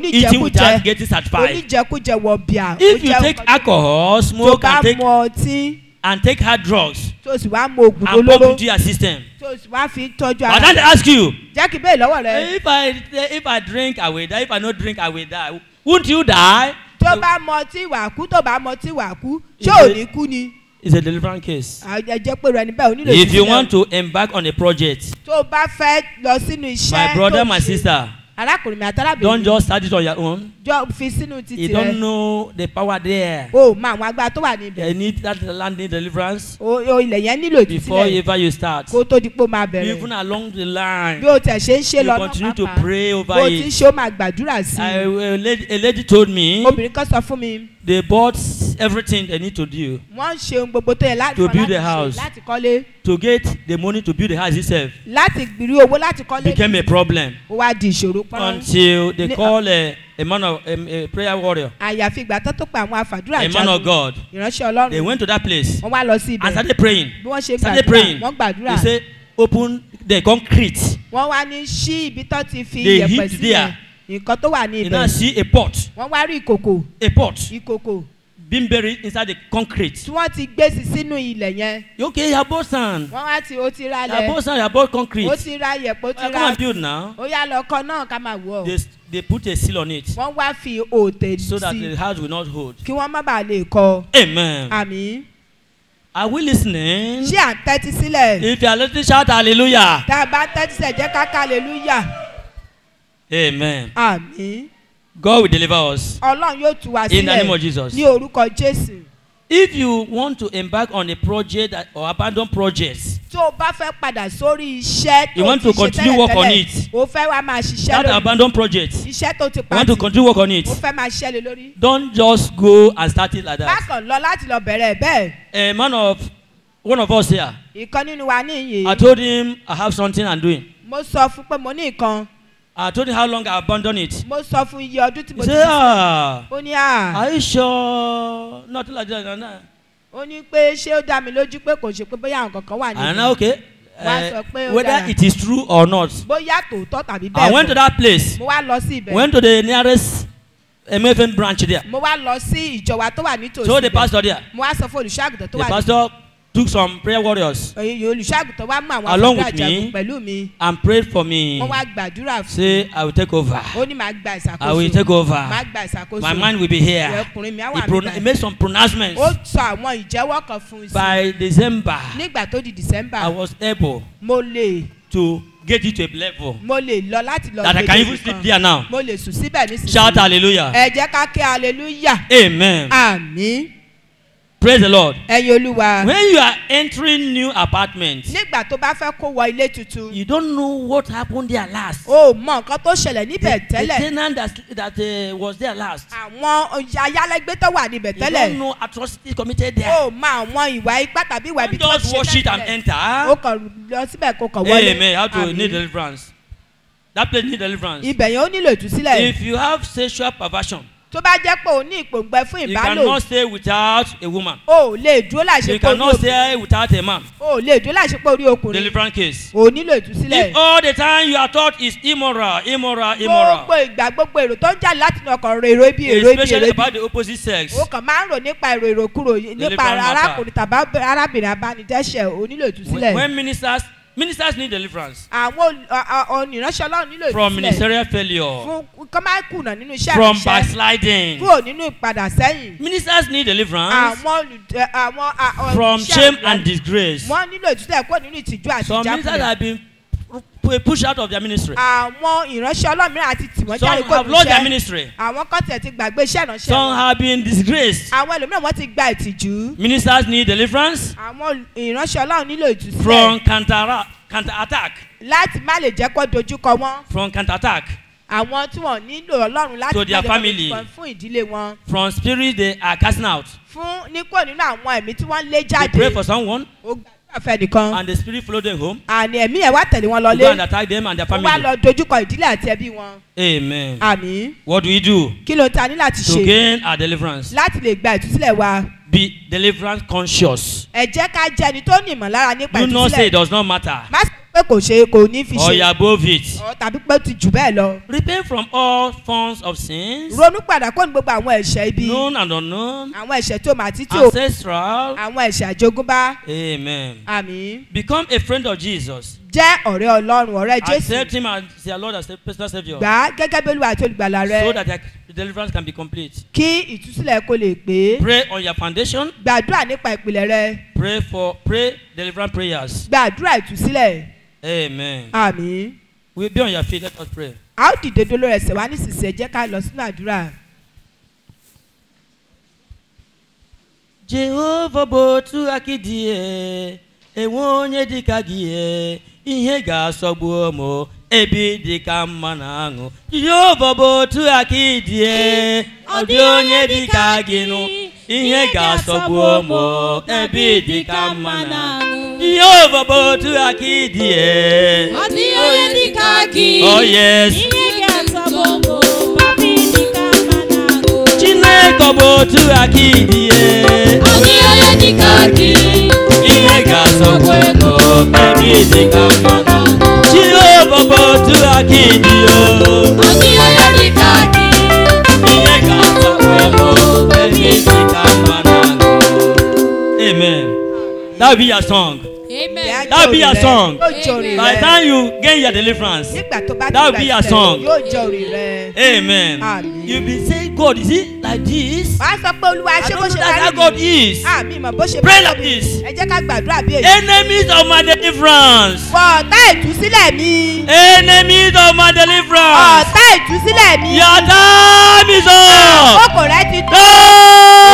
Eating
without getting certified.
oníjẹkújẹ wọ bíà.
if you take alcohol, smoke and take.
tó bá mu ọtí.
and take hard drugs.
tó sì wá mu oògùn olóró.
and pump into your system.
tó sì wá fi tọ́jú ara.
but then they ask you.
jẹ́ kí bẹ́ẹ̀ lọ́wọ́ rẹ.
if I drink I will die. if I no drink I will die. won't you die.
tó bá mu ọtí wà kú tó bá mu ọtí wà kú ṣé ò ní kú ni.
it's a deliverance case.
ẹ jẹ́ pé rẹ níbẹ̀ ò nílò
if you want to embark on a project.
tó bá fẹ́ lọ sínú iṣẹ́.
my brother my sister.
arákùnrin mi àtàlábìnrin.
don't just start it on your own.
jọ fi sínú títì rẹ.
you don't know the power there.
o mọ àwọn agbára tó wà níbẹ̀.
you need that landing deliverance.
o ilẹ̀ yẹn nílò ìtúsílẹ̀.
before ever you start.
kó tó di pé o máa bẹ̀rẹ̀.
even along the line.
bí o tẹ̀ ṣe ń ṣe lọ́nà
you continue to pray over
bó
it.
ti ń ṣe ó máa gbàdúrà sí
a lady told me.
obìnrin kan sọ fún mi.
they bought everything they need to do.
wọ́n ṣe ohun gbogbo tó yẹ láti
to build a house.
láti kọ́lé.
to get the money to build the house itself.
láti gbìrì owó láti kọ́lé.
became a problem.
ó wá di ìṣòro pọ́n.
until they call a man of a prayer warrior.
àyàfi ìgbà tó pé àwọn àfàdúrà
jagun. a man of God.
ìránṣẹ́ Ọlọ́run.
they went to that place.
wọ́n wá lọ sí ibẹ̀.
and started praying.
bí wọ́n ṣe gbàdúrà wọ́n gbàdúrà.
they say open the concrete.
wọ́n wá ní ṣí ibi tó ti fi iyẹ̀pẹ̀ sílẹ̀. nǹkan tó wà ní ibẹ̀.
you now see a pot.
wọ́n wá rí ìkòkò.
a pot.
ìkòkò.
being buried inside the concrete.
tí wọ́n ti gbé sí sínú ilẹ̀ yẹn.
okay you bought sand.
wọ́n wá ti o ti ra lẹ̀.
you bought sand you bought concrete.
ó ti ra yẹ̀pẹ̀ ó ti ra.
come and build now.
ó yá lọ kọ́ náà ká máa wọ̀.
they put a seal on it.
wọ́n wá fi òòtẹ̀ sí.
so that the house will not hold.
kí wọ́n má bàa lè kọ́.
amen.
àmín.
are we listening?
ṣé à ń tẹ́tí sílẹ̀?
if you are listening shout hallelujah.
tá a bá tẹ́tí sílẹ̀ jẹ́ ká ká hallelujah.
amen.
àmín.
God will deliver us.
Ọlọ́run yóò tú wa sílẹ̀.
in the name of Jesus.
ní orúkọ Jésù.
If you want to embark on a project or abandon projects,
tó o bá fẹ́ padà sórí iṣẹ́
you want to continue work on it.
o fẹ́ wá máa ṣiṣẹ́
That
lórí
abandon project,
iṣẹ́ tó ti
you want to
pàtì
continue work on it.
o fẹ́ máa ṣiṣẹ́ lé lórí.
Don't just go and start it like that.
bákan lọ láti lọ bẹ̀rẹ̀ bẹ́ẹ̀.
One of us here,
ìkan nínú wa níyì.
I told him I have something I'm doing.
mo sọ fún pé mo ní nǹkan.
I told him how long I abandoned it.
mo sọ fún iye ọdún tí mo
He
ti
said,
ṣiṣẹ́. ó ní
are you sure? Nothing like that. No.
ó ní pé ṣé ó dá mi lójú pé kò ṣe pé bóyá àwọn kankan wà
And
nínú.
okay.
Wá sọ pé ó
Whether
dára.
it is true or not.
bóyá tòótọ́ tàbí
I
bẹ́ẹ̀
went to that place.
mo wá lọ sí ibẹ̀.
Went to the nearest MFM branch there.
mo wá lọ sí ìjọ wa tó wà nítòsí.
So the pastor there.
mo wá sọ fún olùṣọ́àgùtàn tó
The
wà ní.
pastor took some prayer warriors
olùṣọ́àgùtàn wá mú àwọn
along
àfọ̀dá
with
àjàgùn
me
pẹ̀lú mi.
and prayed for me.
wọ́n wá gbàdúrà fún.
Say, I will take over.
ó ní màá gba ìṣàkóso.
I will take over.
màá gba ìṣàkóso.
My mind will be here.
ọkùnrin mi á
He,
wà mí
he made some pronouncements.
ó sọ àwọn ìjẹ́wọ́ kan fún un sí.
By December,
nígbà tó di December.
I was able
mo lè
to get it to a level
mo lè lọ láti lọ
that I can even sleep there now.
mo lè sùn síbẹ̀ nísinsìnyí.
Shout hallelujah.
ẹ jẹ́ ká ké hallelujah.
Amen.
àmín.
Praise the Lord.
ẹ̀yin olúwa.
When you are entering new apartments,
nígbà tó bá fẹ́ kó wọ ilé tuntun.
you don't know what happened there last.
o mọ nǹkan tó ṣẹlẹ̀ níbẹ̀
The
tẹ́lẹ̀.
tenant that was there last.
àwọn ayálégbé tó wà níbẹ̀
You don't
tẹ́lẹ̀.
know atrocities committed there.
o mọ àwọn ìwà ipá tàbí ìwà ibi
Don't
tó
just
ṣe
wash it and
tẹ́lẹ̀.
enter.
o kàn lọ síbẹ̀ kó kàn wọlé.
Amen. How to
Àmín.
need deliverance. That place need deliverance.
ibẹ̀ yẹn ó nílò ìtúsílẹ̀.
If you have sexual perversion,
tó bá jẹ́ pé o ní ìpòǹgbẹ fún
you
ìbálò.
cannot stay without a woman.
o lè dúró láìṣe
You
pé orí
cannot
obìnrin.
stay without a man.
o lè dúró láìṣe pé orí ọkùnrin.
Deliverance case.
o nílò ìtúsílẹ̀.
If all the time you are taught is immoral.
gbogbo ìgbà gbogbo èrò tó ń jáde láti inú ọkàn èrò ibi èrò ibi
Especially
èrò ibi.
about the opposite sex.
o kàn máa ń rò nípa èrò ìròkúrò nípa
Deliverance
arákùnrin tàbí arábìnrin abánidẹ́ṣẹ̀ o nílò ìtúsílẹ̀.
When ministers need deliverance
àwọn ìránṣẹ́ ọlọ́run nílò
from
ìtúsílẹ̀.
ministerial failure,
fún kọ́ máa kùnà nínú iṣẹ́
from
ìránṣẹ́.
backsliding.
kúrò nínú ìpadà sẹ́yìn.
Ministers need deliverance
àwọn
from
iṣẹ́
shame
ìránṣẹ́-
and disgrace.
wọ́n nílò ìtúsílẹ̀ kúrò nínú ìtìjú àti
Some ministers
ìjákulẹ̀.
have been pushed out of their ministry.
àwọn ìránṣẹ́ ọlọ́run mìíràn àti tì wọ́n
Some
jáde kúrò
have
nínú
lost their
iṣẹ́.
ministry.
àwọn kan tiẹ̀ ti gbàgbé iṣẹ́ ìránṣẹ́
Some
wọn.
have been disgraced.
àwọn ẹlòmíràn wọ́n ti gba ìtìjú.
Ministers need deliverance
àwọn ìránṣẹ́ ọlọ́run nílò ìtúsílẹ̀.
from counter-attack.
láti má lè jẹ́ kó dojúkọ wọn.
From counter-attack.
àwọn tí wọ́n nílò ọlọ́run láti
To their
má lè
family.
dojúkọ fún ìdílé wọn.
From spirits they are casting out.
fún níkò nínú àwọn ẹ̀mí tí wọ́n lé
They
jáde.
pray for someone
ó gbàdúrà fẹ́ nìkan.
and the spirit follow them home.
àní ẹ̀mí ẹ̀ wá tẹ̀lé wọn
To
lọlé.
go and attack them and their
ó wá
family.
lọ dojúkọ ìdílé àti ẹbí wọn.
Amen.
àmín.
What do we do
kí ló ta ní láti
to
ṣe
gain our deliverance?
láti lè gba ìtúsílẹ̀ wa.
Be deliverance conscious.
ẹ jẹ́ ká jẹ́ ẹni tó ní ìmọ̀lára nípa
Do not say it
ìtúsílẹ̀.
does not matter.
má sọ pé kò ní fi
Or you
ṣe.
are above it.
tàbí pé ó ti jù bẹ́ẹ̀ lọ.
Repent from all forms of sins,
ronú padà kó ní gbogbo àwọn ẹ̀ṣẹ̀ ibi.
known and unknown,
àwọn ẹ̀ṣẹ̀ tó mà títí o.
ancestral.
àwọn ẹ̀ṣẹ̀ àjogúnbá.
Amen.
àmín.
Become a friend of Jesus.
jẹ́ ọ̀rẹ́ ọlọ́run ọ̀rẹ́ jésù.
Accept him as your Lord and personal Savior,
gbà á gẹ́gẹ́ bí olúwa àti olùgbàlà rẹ.
so that your deliverance can be complete.
kí ìtúsílẹ̀ kó lè pé.
Pray on your foundation.
gbàdúrà nípa ìpìlẹ̀ rẹ.
Pray deliverance prayers.
gbàdúrà ìtúsílẹ̀.
Amen.
àmín.
We'll be on your feet. Let us pray.
a ó dìde dolo ẹsẹ̀ wá nísinsìnyí jẹ́ ká lọ sínú àdúrà.
Jehova bụ otu akịdị enwe onye dịka gị ihe ga-asọgbu m ebe dịka mma na aṅụ. Jehova bụ otu akịdị ọ dị onye dịka gị nụ ihe ga-asọgbu m ebe dịka mma na aṅụ. Jehova bụ otu akịdị
ọ dị onye dịka gị.
Oh yes.
Ihe ga-asọgbu m ebe dịka mma na aṅụ.
Chineke bụ otu akịdị
ọ dị onye dịka gị.
ihe ga-asọgbu m ebe dịka mma na aṅụ. Jehova bụ otu akịdị
ọ dị onye dịka gị.
ihe ga-asọgbu m ebe dịka mma na aṅụ. Amen. That will be your song.
Amen.
That will be your song.
yóò jẹ́ orin
By the
rẹ.
time you gain your deliverance,
nígbà tó bá
that will be your song.
yóò jẹ́ orin rẹ.
amen.
Amen.
You be saying, God, is it like this?
wàá sọ pé olúwa
I
ṣé bó
don't know
ṣe
that's how
bá
God
rí
is.
àmì mọ̀ bó ṣe
Pray
bá
like this.
ẹ jẹ́ ká gbàdúrà bí èyí.
Enemies of my deliverance.
ọ̀tá ìtúsílẹ̀ mi.
Enemies of my deliverance.
ọ̀tá ìtúsílẹ̀ mi.
Your time is up.
àkókò rẹ ti tó.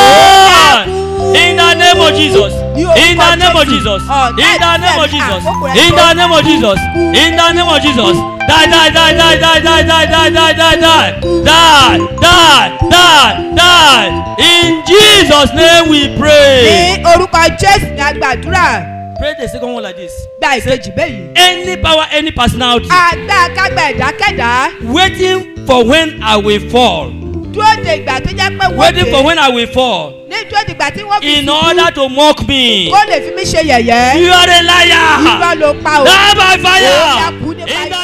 God. In the name of Jesus. In the name of Jesus. In the name of Jesus. In the name of Jesus. In the name of Jesus. Die, die, die, die, die, die, die, die, die, die, die. Die, die, die, die. In Jesus' name we pray.
Ní orúkọ Jésù ní agbàdúrà.
Pray the second one like this.
Gba ìkejì bẹ́yìí.
Any power, any personality.
Àgbà kágbà ìdákẹ́dá.
Waiting for when I will fall.
Dúró de ìgbà tó jẹ́ pé wọ́n dé.
Waiting for when I will fall.
Ní dúró de ìgbà tí wọ́n fi
In order to mock me.
Kó lè fi mí ṣe yẹ̀yẹ́.
You are a liar.
Irọ́ ló pa o.
Die by fire.
Ó yá kú nípa
In the